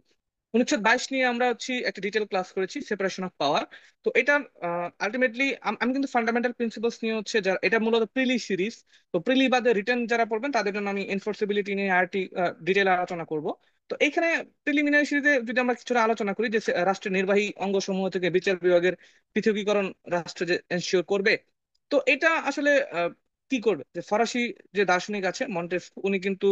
অনুচ্ছেদ 22 নিয়ে আমরা হচ্ছে একটা ডিটেল ক্লাস করেছি, সেপারেশন অফ পাওয়ার। তো এটা আলটিমেটলি আমি কিন্তু ফান্ডামেন্টাল প্রিন্সিপালস নিয়ে হচ্ছে, যারা এটা মূলত প্রিলি সিরিজ, তো প্রিলি বাদে রিটেন যারা পড়বেন তাদের জন্য আমি এনফোর্সিবিলিটি নিয়ে আরটি ডিটেল আলোচনা করব। তো এইখানে প্রিলিমিনারি সিরিজে যদি আমরা কিছুটা আলোচনা করি যে রাষ্ট্রের নির্বাহী অঙ্গ সমূহ থেকে বিচার বিভাগের পৃথকীকরণ রাষ্ট্র যে এনশিওর করবে। তো এটা আসলে কি করবে, যে ফরাসি যে দার্শনিক আছে মন্টেস্কু, উনি কিন্তু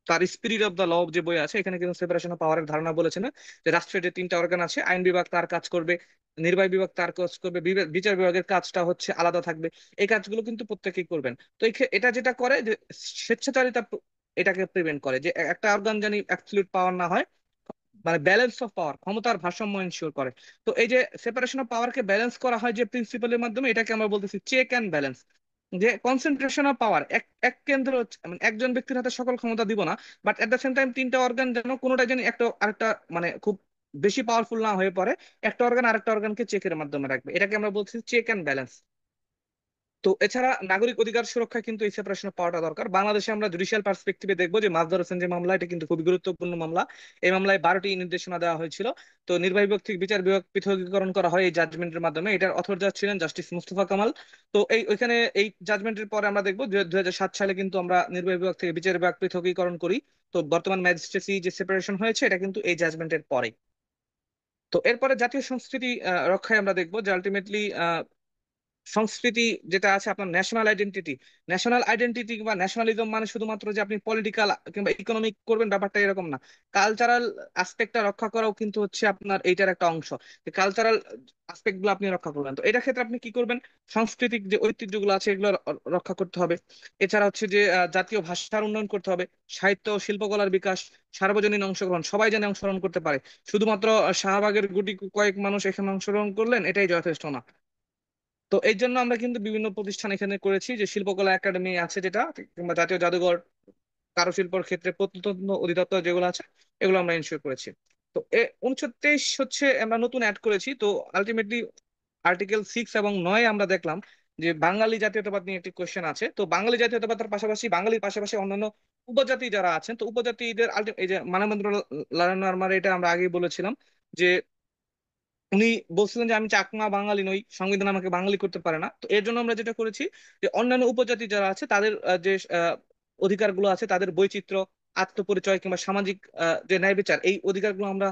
তার স্পিরিট অফ দ্য ল যে বই আছে, এখানে কিন্তু সেপারেশন অফ পাওয়ারের ধারণা বলেছেন যে রাষ্ট্রের যে 3টা অর্গান আছে, আইন বিভাগ তার কাজ করবে, নির্বাহী বিভাগ তার কাজ করবে, বিচার বিভাগের কাজটা হচ্ছে আলাদা থাকবে। এই কাজগুলো কিন্তু প্রত্যেকেই করবেন। তো এটা যেটা করে যে স্বেচ্ছাচারিতা এটাকে প্রিভেন্ট করে, যে একটা অর্গান জানি অ্যাবসলিউট পাওয়ার না হয়, মানে ব্যালেন্স অফ পাওয়ার, ক্ষমতার ভারসাম্য এনশিওর করে। তো এই যে সেপারেশন অফ পাওয়ারকে ব্যালেন্স করা হয় যে প্রিন্সিপালের মাধ্যমে, এটাকে আমরা বলতেছি চেক অ্যান্ড ব্যালেন্স। যে কনসেন্ট্রেশন অফ পাওয়ার, এক এক কেন্দ্র মানে একজন ব্যক্তির হাতে সকল ক্ষমতা দিব না, but at the same time 3টা অর্গান যেন কোনোটা যেন একটা আরেকটা মানে খুব বেশি পাওয়ারফুল না হয়ে পড়ে, একটা অর্গান আরেকটা অর্গানকে চেকের মাধ্যমে রাখবে, এটাকে আমরা বলছি চেক অ্যান্ড ব্যালেন্স। তো এছাড়া নাগরিক অধিকার সুরক্ষা কিন্তু এই সেপারেশন পাওয়াটা দরকার। বাংলাদেশে আমরা জুডিশিয়াল পার্সপেক্টিভে দেখবো যে মাসদার হোসেন যে মামলা, এটা কিন্তু খুবই গুরুত্বপূর্ণ মামলা। এই মামলায় 12টি নির্দেশনা দেওয়া হয়েছিল। তো নির্বাহী বিভাগ থেকে বিচার বিভাগ পৃথকীকরণ করা হয় এই জাজমেন্টের মাধ্যমে। এটার অথর যারা ছিলেন জাস্টিস মুস্তফা কামাল। তো ওইখানে এই জাজমেন্টের পরে আমরা দেখবো যে 2007 সালে কিন্তু আমরা নির্বাহী বিভাগ থেকে বিচার বিভাগ পৃথকীকরণ করি। তো বর্তমান ম্যাজিস্ট্রেসি যে সেপারেশন হয়েছে, এটা কিন্তু এই জাজমেন্টের পরে। তো এরপরে জাতীয় সংস্কৃতি রক্ষায় আমরা দেখবো যে আলটিমেটলি সংস্কৃতি যেটা আছে আপনার ন্যাশনাল আইডেন্টিটি, ন্যাশনাল আইডেন্টিটি বা ন্যাশনালিজম মানে শুধুমাত্র যে আপনি পলিটিক্যাল কিংবা ইকোনমিক করবেন ব্যাপারটা এরকম না। কালচারাল আসপেক্টটা রক্ষা করাও কিন্তু হচ্ছে আপনার এইটার একটা অংশ, যে কালচারাল আসপেক্ট গুলো আপনি রক্ষা করবেন। তো এটার ক্ষেত্রে আপনি কি করবেন, সাংস্কৃতিক যে ঐতিহ্যগুলো আছে এগুলো রক্ষা করতে হবে। এছাড়া হচ্ছে যে জাতীয় ভাষার উন্নয়ন করতে হবে, সাহিত্য ও শিল্পকলার বিকাশ, সার্বজনীন অংশগ্রহণ, সবাই যেন অংশগ্রহণ করতে পারে। শুধুমাত্র শাহবাগের গুটি কয়েক মানুষ এখানে অংশগ্রহণ করলেন এটাই যথেষ্ট না। তো এই জন্য আমরা কিন্তু বিভিন্ন প্রতিষ্ঠান এখানে করেছি, যে শিল্পকলা একাডেমি আছে যেটা, কিংবা জাতীয় জাদুঘর, কারুশিল্পের ক্ষেত্রে প্রত্নতত্ত্ব অধিদপ্তর যেগুলো আছে, এগুলো আমরা ইনশিওর করেছি। তো 29 হচ্ছে আমরা নতুন অ্যাড করেছি। তো আলটিমেটলি আর্টিকেল 6 এবং 9 আমরা দেখলাম যে বাঙালি জাতীয়তাবাদ নিয়ে একটি কোয়েশ্চেন আছে। তো বাঙালি জাতীয়তাবাদের পাশাপাশি, বাঙালির পাশাপাশি অন্যান্য উপজাতি যারা আছেন, তো উপজাতিদের এই যে মানবেন্দ্র লাল নার্মার, এটা আমরা আগেই বলেছিলাম যে উনি বলছিলেন যে আমি চাকমা বাঙালি নই, সংবিধান আমাকে বাঙালি করতে পারে না। তো এর জন্য আমরা যেটা করেছি যে অন্যান্য উপজাতি যারা আছে তাদের যে অধিকারগুলো আছে, তাদের বৈচিত্র্য, আত্মপরিচয় কিংবা সামাজিক যে ন্যায় বিচার, এই অধিকারগুলো আমরা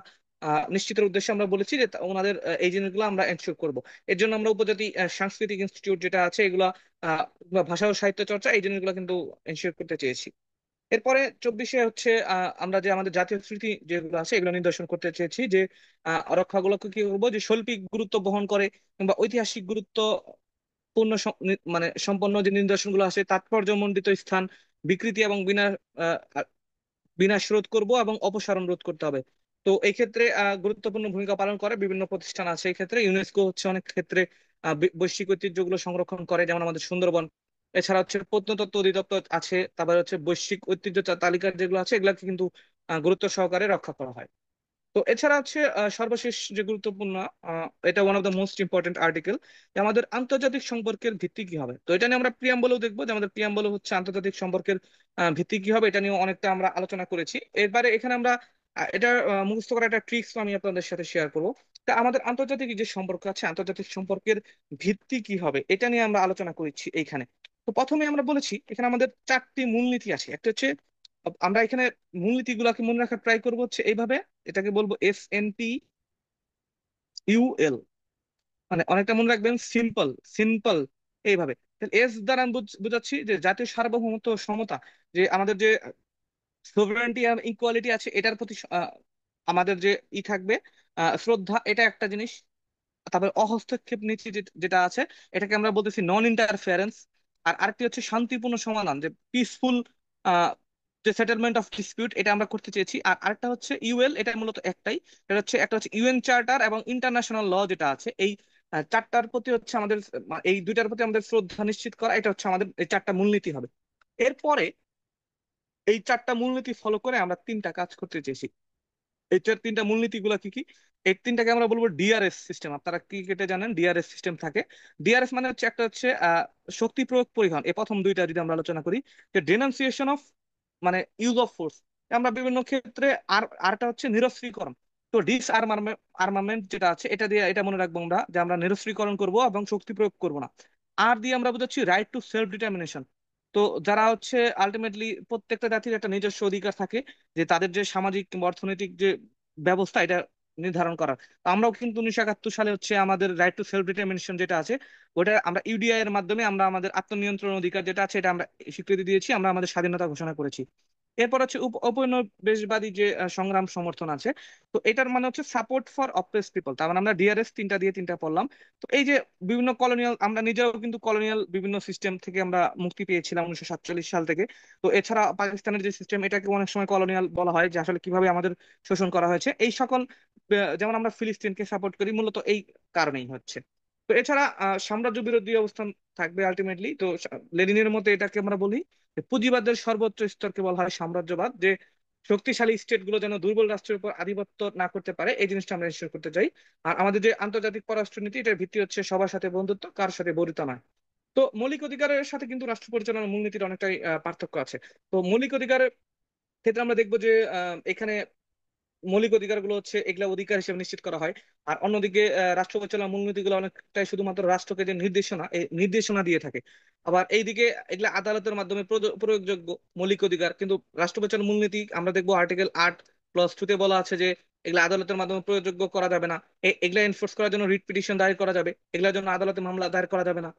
নিশ্চিতের উদ্দেশ্যে আমরা বলেছি যে ওনাদের এই জিনিসগুলো আমরা এনশিওর করব। এর জন্য আমরা উপজাতি সাংস্কৃতিক ইনস্টিটিউট যেটা আছে এগুলা, বা ভাষা ও সাহিত্য চর্চা, এই জিনিসগুলো কিন্তু এনশিওর করতে চেয়েছি। এরপরে 24 হচ্ছে আমরা যে আমাদের জাতীয় স্মৃতি যেগুলো আছে এগুলো নিদর্শন করতে চেয়েছি, যে রক্ষাগুলোকে কি করবো, যে শৈল্পিক গুরুত্ব বহন করে কিংবা ঐতিহাসিক গুরুত্ব পূর্ণ মানে সম্পন্ন যে নিদর্শনগুলো আছে, তাৎপর্যমণ্ডিত স্থান, বিকৃতি এবং বিনাশ রোধ করব এবং অপসারণ রোধ করতে হবে। তো এই ক্ষেত্রে গুরুত্বপূর্ণ ভূমিকা পালন করে বিভিন্ন প্রতিষ্ঠান আছে। এই ক্ষেত্রে ইউনেস্কো হচ্ছে অনেক ক্ষেত্রে বৈশ্বিক ঐতিহ্যগুলো সংরক্ষণ করে, যেমন আমাদের সুন্দরবন। এছাড়া হচ্ছে প্রত্নতত্ত্ব অধিদপ্তর আছে, তারপরে হচ্ছে বৈশ্বিক ঐতিহ্য তালিকার যেগুলো আছে এগুলাকে কিন্তু গুরুত্ব সহকারে রক্ষা করা হয়। তো এছাড়া হচ্ছে সর্বশেষ যে গুরুত্বপূর্ণ, এটা one of the most important article, যে আমাদের আন্তর্জাতিক সম্পর্কের ভিত্তি কি হবে। তো এটা নিয়ে আমরা প্রিয়াম্বলেও দেখবো যে আমাদের প্রিয়াম্বল হচ্ছে আন্তর্জাতিক সম্পর্কের ভিত্তি কি হবে, এটা নিয়ে অনেকটা আমরা আলোচনা করেছি। এরপরে এখানে আমরা এটা মুখস্থ করা একটা ট্রিক্স আমি আপনাদের সাথে শেয়ার করবো। তা আমাদের আন্তর্জাতিক যে সম্পর্ক আছে, আন্তর্জাতিক সম্পর্কের ভিত্তি কি হবে, এটা নিয়ে আমরা আলোচনা করেছি এইখানে। তো প্রথমে আমরা বলেছি এখানে আমাদের 4টি মূলনীতি আছে। একটা হচ্ছে, আমরা এখানে মূলনীতি গুলাকে মনে রাখার ট্রাই করবো হচ্ছে এইভাবে, এটাকে বলবো SNPUL, মানে অনেকটা মনে রাখবেন, সিম্পল সিম্পল এইভাবে। এস দ্বারা আমি বুঝাচ্ছি যে জাতীয় সার্বভৌমত্ব ও সমতা, যে আমাদের যে সোভারেন্টি এবং ইকুয়ালিটি আছে এটার প্রতি আমাদের যে থাকবে শ্রদ্ধা, এটা একটা জিনিস। তারপরে অহস্তক্ষেপ নীতি যেটা আছে, এটাকে আমরা বলতেছি নন ইন্টারফেরেন্স। আর আরেকটি হচ্ছে শান্তিপূর্ণ সমাধান, যে পিসফুল যে সেটেলমেন্ট অফ ডিসপিউট, এটা আমরা করতে চেয়েছি। আর আরেকটা হচ্ছে ইউএল, এটা মূলত একটাই, এটা হচ্ছে একটা হচ্ছে ইউএন চার্টার এবং ইন্টারন্যাশনাল ল যেটা আছে, এই চারটার প্রতি হচ্ছে আমাদের এই দুইটার প্রতি আমাদের শ্রদ্ধা নিশ্চিত করা, এটা হচ্ছে আমাদের এই চারটা মূলনীতি হবে। এরপরে এই চারটা মূলনীতি ফলো করে আমরা তিনটা কাজ করতে চেয়েছি। এই তিনটা মূলনীতি গুলা কি কি? এই তিনটাকে আমরা বলবো ডিআরএস সিস্টেম। আপনারা ক্রিকেটে জানেন ডিআরএস সিস্টেম থাকে। ডিআরএস মানে হচ্ছে একটা হচ্ছে শক্তি প্রয়োগ পরিহার, এই প্রথম দুইটা যদি আমরা আলোচনা করি, যে ডেনান্সিয়েশন অফ মানে ইউজ অফ ফোর্স, আমরা বিভিন্ন ক্ষেত্রে। আর আরটা হচ্ছে নিরস্ত্রীকরণ। তো ডিস আর্মামেন্ট যেটা আছে, এটা দিয়ে এটা মনে রাখবো আমরা, যে আমরা নিরস্ত্রীকরণ করব এবং শক্তি প্রয়োগ করব না। আর দিয়ে আমরা বুঝাচ্ছি রাইট টু সেলফ ডিটারমিনেশন। তো যারা হচ্ছে আলটিমেটলি প্রত্যেকটা জাতির একটা নিজস্ব অধিকার থাকে, যে তাদের যে সামাজিক কিংবা অর্থনৈতিক যে ব্যবস্থা, এটা নির্ধারণ করার। তো আমরাও কিন্তু 1971 সালে হচ্ছে আমাদের রাইট টু সেলফ ডিটারমিনেশন যেটা আছে, ওটা আমরা ইউডিআই এর মাধ্যমে আমরা আমাদের আত্মনিয়ন্ত্রণ অধিকার যেটা আছে, এটা আমরা স্বীকৃতি দিয়েছি, আমরা আমাদের স্বাধীনতা ঘোষণা করেছি। এরপর হচ্ছে উপনিবেশবাদী যে সংগ্রাম সমর্থন আছে, তো এটার মানে হচ্ছে সাপোর্ট ফর অপ্রেস পিপল। তার মানে আমরা ডিআরএস তিনটা দিয়ে তিনটা পড়লাম। তো এই যে বিভিন্ন কলোনিয়াল, আমরা নিজেরাও কিন্তু কলোনিয়াল বিভিন্ন সিস্টেম থেকে আমরা মুক্তি পেয়েছিলাম 1947 সাল থেকে। তো এছাড়া পাকিস্তানের যে সিস্টেম, এটাকে অনেক সময় কলোনিয়াল বলা হয়, যে আসলে কিভাবে আমাদের শোষণ করা হয়েছে এই সকল। যেমন আমরা ফিলিস্তিনকে সাপোর্ট করি মূলত এই কারণেই হচ্ছে। তো এছাড়া সাম্রাজ্য বিরোধী অবস্থান থাকবে আলটিমেটলি। তো লেনিনের মতে এটাকে আমরা বলি যে পুঁজিবাদের সর্বোচ্চ স্তরকে বলা হয় সাম্রাজ্যবাদ, যে শক্তিশালী স্টেট গুলো যেন দুর্বল রাষ্ট্রের উপর আধিপত্য না করতে পারে, এই জিনিসটা আমরা নিশ্চিত করতে চাই। আর আমাদের যে আন্তর্জাতিক পররাষ্ট্রনীতি, এটার ভিত্তি হচ্ছে সবার সাথে বন্ধুত্ব, কার সাথে বৈরিতা নয়। তো মৌলিক অধিকারের সাথে কিন্তু রাষ্ট্র পরিচালনার মূলনীতির অনেকটাই পার্থক্য আছে। তো মৌলিক অধিকারের ক্ষেত্রে আমরা দেখবো যে এখানে মৌলিক অধিকারগুলো হচ্ছে এগুলা অধিকার হিসেবে নিশ্চিত করা হয়। আর অন্যদিকে রাষ্ট্র পরিচালনার মূলনীতিগুলো অনেকটাই শুধুমাত্র রাষ্ট্রকে যে নির্দেশনা, এই নির্দেশনা দিয়ে থাকে। আবার এইদিকে এগুলা আদালতের মাধ্যমে প্রয়োগযোগ্য মৌলিক অধিকার। কিন্তু রাষ্ট্র পরিচালনার মূলনীতি আমরা দেখবো আর্টিকেল 8+2 বলা আছে যে এগুলা আদালতের মাধ্যমে প্রয়োগযোগ্য করা যাবে না। এগুলা এনফোর্স করার জন্য রিট পিটিশন দায়ের করা যাবে, এগুলোর জন্য আদালতে মামলা দায়ের করা যাবে না।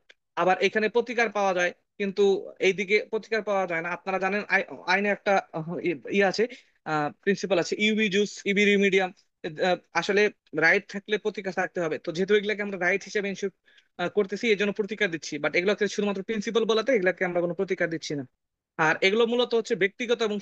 আবার এখানে প্রতিকার পাওয়া যায়, কিন্তু এইদিকে প্রতিকার পাওয়া যায় না। আপনারা জানেন আইনে একটা ইয়ে আছে, প্রিন্সিপাল আছে, ইউবি জুস ইবি রিমিডিয়াম। আসলে রাইট থাকলে প্রতিকার থাকতে হবে। তো যেহেতু এগুলাকে আমরা রাইট হিসেবে ইনস্যুর করতেছি, এই জন্য প্রতিকার দিচ্ছি, বাট এগুলোকে শুধুমাত্র প্রিন্সিপাল বলাতে এগুলাকে আমরা কোনো প্রতিকার দিচ্ছি না। আর এগুলো মূলত হচ্ছে ব্যক্তিগত এবং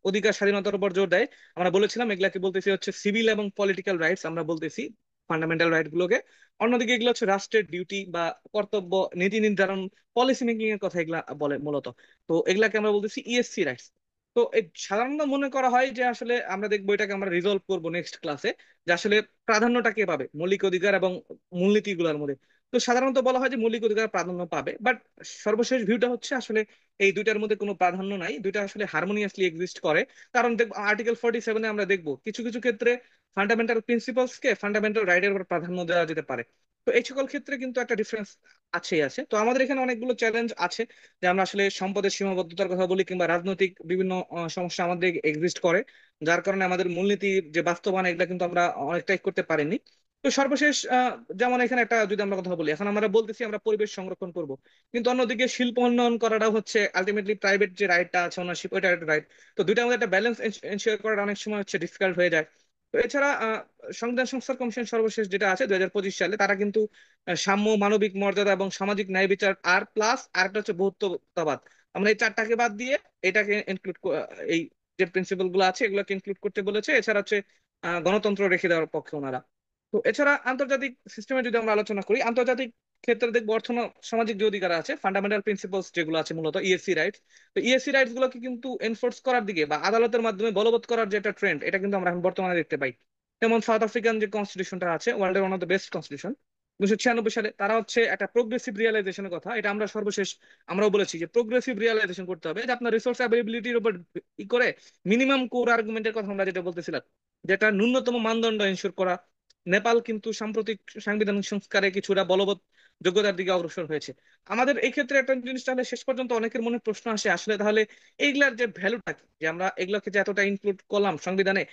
অধিকার স্বাধীনতার উপর জোর দেয়। আমরা বলেছিলাম এগুলাকে বলতেছি হচ্ছে সিভিল এবং পলিটিক্যাল রাইটস, আমরা বলতেছি ফান্ডামেন্টাল রাইট গুলোকে। অন্যদিকে এগুলো হচ্ছে রাষ্ট্রের ডিউটি বা কর্তব্য, নীতি নির্ধারণ, পলিসি মেকিং এর কথা এগুলা বলে মূলত। তো এগুলাকে আমরা বলতেছি ইএসসি রাইটস। তো এই সাধারণত মনে করা হয় যে আসলে আমরা দেখবো এটাকে আমরা রিজলভ করবো নেক্সট ক্লাসে, যে আসলে প্রাধান্যটা কে পাবে মৌলিক অধিকার এবং মূলনীতি গুলোর মধ্যে। তো সাধারণত বলা হয় যে মৌলিক অধিকার প্রাধান্য পাবে, বাট সর্বশেষ ভিউটা হচ্ছে আসলে এই দুইটার মধ্যে কোনো প্রাধান্য নাই, দুইটা আসলে হারমোনিয়াসলি এক্সিস্ট করে। কারণ দেখবো আর্টিকেল 47-এ আমরা দেখবো কিছু কিছু ক্ষেত্রে ফান্ডামেন্টাল প্রিন্সিপালস কে ফান্ডামেন্টাল রাইটের উপর প্রাধান্য দেওয়া যেতে পারে। তো এই সকল ক্ষেত্রে কিন্তু একটা ডিফারেন্স আছে। তো আমাদের এখানে অনেকগুলো চ্যালেঞ্জ আছে, যে আমরা আসলে সম্পদের সীমাবদ্ধতার কথা বলি, কিংবা রাজনৈতিক বিভিন্ন সমস্যা আমাদের এক্সিস্ট করে, যার কারণে আমাদের মূলনীতির যে বাস্তবায়ন এগুলা কিন্তু আমরা অনেকটাই করতে পারিনি। তো সর্বশেষ যেমন এখানে একটা যদি আমরা কথা বলি, এখন আমরা বলতেছি আমরা পরিবেশ সংরক্ষণ করব, কিন্তু অন্যদিকে শিল্প উন্নয়ন করাটা হচ্ছে আলটিমেটলি প্রাইভেট যে রাইটটা আছে ওনারশিপ, ওইটা একটা রাইট। তো দুইটার মধ্যে একটা ব্যালেন্স এনশিওর করাটা অনেক সময় হচ্ছে ডিফিকাল্ট হয়ে যায়। তো এছাড়া সংবিধান সংস্কার কমিশন সর্বশেষ যেটা আছে 2025 সালে, তারা কিন্তু সাম্য, মানবিক মর্যাদা এবং সামাজিক ন্যায় বিচার, আর প্লাস আরেকটা হচ্ছে বহুত্ববাদ, আমরা এই চারটাকে বাদ দিয়ে এটাকে ইনক্লুড, এই যে প্রিন্সিপাল গুলো আছে এগুলোকে ইনক্লুড করতে বলেছে। এছাড়া হচ্ছে গণতন্ত্র রেখে দেওয়ার পক্ষে ওনারা। তো এছাড়া আন্তর্জাতিক সিস্টেমে যদি আমরা আলোচনা করি, আন্তর্জাতিক ক্ষেত্রে দেখবো সামাজিক যে অধিকার আছে, ফান্ডামেন্টাল প্রিন্সিপালস যেগুলো আছে মূলত ইএসসি রাইটস। তো ইএসসি রাইটস গুলোকে কিন্তু এনফোর্স করার দিকে বা আদালতের মাধ্যমে বলবৎ করার যে একটা ট্রেন্ড, এটা কিন্তু আমরা এখন বর্তমানে দেখতে পাই। যেমন সাউথ আফ্রিকান যে কনস্টিটিউশনটা আছে, ওয়ার্ল্ডের one of the best constitution, 1996 সালে, তারা হচ্ছে একটা প্রোগ্রেসিভ রিয়েলাইজেশনের কথা, এটা আমরা সর্বশেষ আমরাও বলেছি যে প্রোগ্রেসিভ রিয়েলাইজেশন করতে হবে, যে আপনার রিসোর্স অ্যাভেলেবিলিটির উপর ই করে মিনিমাম কোর আর্গুমেন্টের কথা আমরা যেটা বলতেছিলাম, যেটা ন্যূনতম মানদণ্ড এনশিওর করা। নেপাল কিন্তু সাম্প্রতিক সাংবিধানিক সংস্কারে কিছুটা বলবৎ যোগ্যতার দিকে অগ্রসর হয়েছে। আমাদের এই ক্ষেত্রে একটা জিনিস, তাহলে শেষ পর্যন্ত অনেকের মনে প্রশ্ন আসে, আসলে তাহলে এইগুলার যে ভ্যালুটা কি, যে আমরা এগুলোকে যে এতটা ইনক্লুড করলাম সংবিধানে,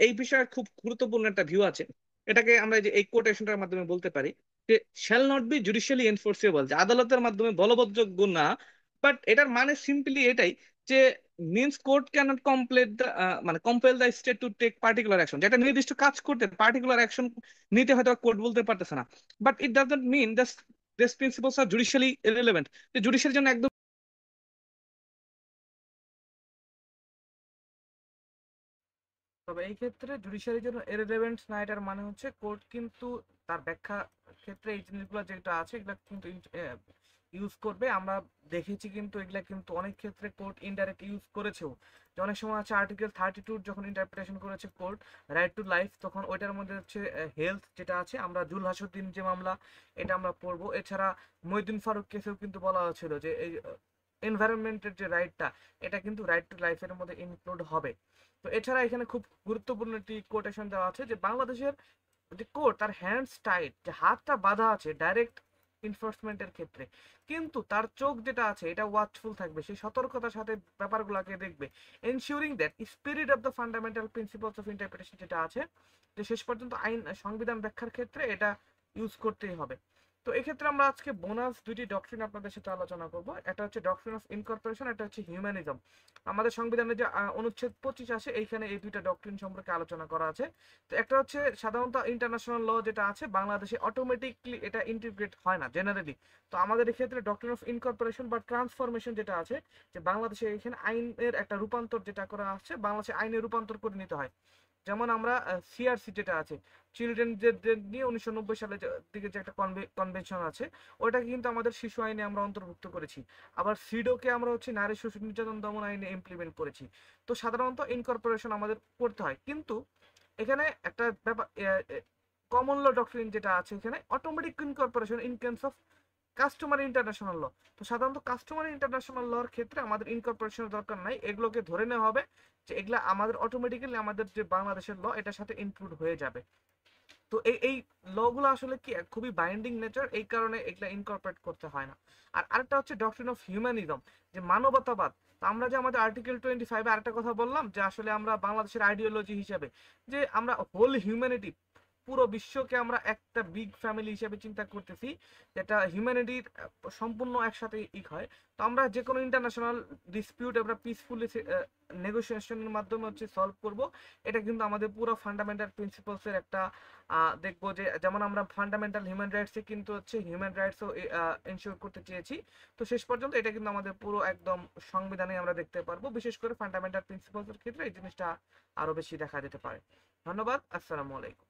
এই বিষয়ে খুব গুরুত্বপূর্ণ একটা ভিউ আছে। এটাকে আমরা যে এই কোটেশনটার মাধ্যমে বলতে পারি যে shall not be judicially enforceable, যে আদালতের মাধ্যমে বলবৎযোগ্য না। বাট এটার মানে সিম্পলি এটাই, যে means court cannot complete the মানে compel the state to take particular action, যেটা নির্দিষ্ট কাজ করতে পার্টিকুলার অ্যাকশন নিতে হয়তো কোর্ট বলতে পারতেছে না। But it does not mean that this principles are judicially irrelevant, যে জুডিশিয়াল জন্য একদম তবে এই ক্ষেত্রে জুডিশিয়ারির জন্য ইররিলেভেন্ট না, এটার মানে হচ্ছে কোর্ট কিন্তু তার ব্যাখ্যা ক্ষেত্রে এই জিনিসগুলো যেটা আছে এগুলা কিন্তু ইউজ করবে। আমরা দেখেছি কিন্তু এগুলা কিন্তু অনেক ক্ষেত্রে কোর্ট ইনডাইরেক্ট ইউজ করেছেও। যে অনেক সময় আছে আর্টিকেল 32 যখন ইন্টারপ্রিটেশন করেছে কোর্ট রাইট টু লাইফ, তখন ওইটার মধ্যে হচ্ছে হেলথ যেটা আছে, আমরা জুল হাসুদ্দিন যে মামলা এটা আমরা পড়বো। এছাড়া মইদুল ফারুক কেসেও কিন্তু বলা হয়েছিল যে এই এনভায়রনমেন্টের যে রাইটটা এটা কিন্তু রাইট টু লাইফের মধ্যে ইনক্লুড হবে। তো এছাড়া এখানে খুব গুরুত্বপূর্ণ একটি কোটেশন দেওয়া আছে যে বাংলাদেশের যে কোর্ট তার হ্যান্ডস টাইট, যে হাতটা বাঁধা আছে ডাইরেক্ট ইনফোর্সমেন্টের ক্ষেত্রে, কিন্তু তার চোখ যেটা আছে এটা ওয়াচফুল থাকবে, সেই সতর্কতার সাথে ব্যাপারগুলোকে দেখবে, ensuring that spirit of the fundamental principles of interpretation যেটা আছে, যে শেষ পর্যন্ত আইন সংবিধান ব্যাখ্যার ক্ষেত্রে এটা ইউজ করতেই হবে। তো এক্ষেত্রে আমরা আজকে বোনাস দুইটি ডক্ট্রিন আপনাদের সাথে আলোচনা করব। একটা হচ্ছে ডক্ট্রিন অফ ইনকর্পোরেশন, একটা হচ্ছে হিউম্যানিজম। আমাদের সংবিধানে যে অনুচ্ছেদ 25 আছে এইখানে এই দুইটা ডক্ট্রিন সম্পর্কে আলোচনা করা আছে। তো একটা হচ্ছে সাধারণত ইন্টারন্যাশনাল ল যেটা আছে বাংলাদেশে অটোমেটিকলি এটা ইন্টিগ্রেট হয় না জেনারেলি। তো আমাদের এক্ষেত্রে ডক্ট্রিন অফ ইনকর্পোরেশন বা ট্রান্সফরমেশন যেটা আছে, যে বাংলাদেশে এখানে আইনের একটা রূপান্তর যেটা করা আসছে, বাংলাদেশে আইনের রূপান্তর করে নিতে হয়। যেমন আমরা সিআরসি যেটা আছে, চিলড্রেনদের নিয়ে 1990 সালে দিকে যে একটা কনভেনশন আছে, ওটাকে কিন্তু আমাদের শিশু আইনে আমরা অন্তর্ভুক্ত করেছি। আবার সিডোকে আমরা হচ্ছে নারী শিশু নির্যাতন দমন আইনে ইমপ্লিমেন্ট করেছি। তো সাধারণত ইনকর্পোরেশন আমাদের করতে হয়, কিন্তু এখানে একটা ব্যাপার, কমন ল ডক্ট্রিন যেটা আছে এখানে automatic incorporation in case of customer international law. তো সাধারণত কাস্টমার ইন্টারন্যাশনাল লর ক্ষেত্রে আমাদের ইনকর্পোরেশনের দরকার নাই, এগুলোকে ধরে নেওয়া হবে যে এগুলা আমাদের অটোমেটিক্যালি আমাদের যে বাংলাদেশের ল এটার সাথে ইনক্লুড হয়ে যাবে। তো এই লগুলো আসলে কি খুবই বাইন্ডিং নেচার, এই কারণে এগুলা ইনকর্পোরেট করতে হয় না। আর আরেকটা হচ্ছে ডক্ট্রিন অফ হিউম্যানিজম, যে মানবতাবাদ। তো আমরা যে আমাদের আর্টিকেল 25 আরেকটা কথা বললাম যে আসলে আমরা বাংলাদেশের আইডিওলজি হিসাবে যে আমরা হোল হিউম্যানিটি, পুরো বিশ্বকে আমরা একটা বিগ ফ্যামিলি হিসেবে চিন্তা করতেছি, যেটা হিউম্যানিটির সম্পূর্ণ একসাথে হয়। তো আমরা যে কোনো ইন্টারন্যাশনাল ডিসপিউট আমরা পিসফুলি নেগোসিয়েশনের মাধ্যমে হচ্ছে সলভ করব। এটা কিন্তু আমাদের পুরো ফান্ডামেন্টাল প্রিন্সিপালসের একটা দেখবো যে যেমন আমরা ফান্ডামেন্টাল হিউম্যান রাইটসে কিন্তু হচ্ছে হিউম্যান রাইটসও এনশিওর করতে চেয়েছি। তো শেষ পর্যন্ত এটা কিন্তু আমাদের পুরো একদম সংবিধানে আমরা দেখতে পারবো, বিশেষ করে ফান্ডামেন্টাল প্রিন্সিপালসের ক্ষেত্রে এই জিনিসটা আরো বেশি দেখা যেতে পারে। ধন্যবাদ, আসসালামু আলাইকুম।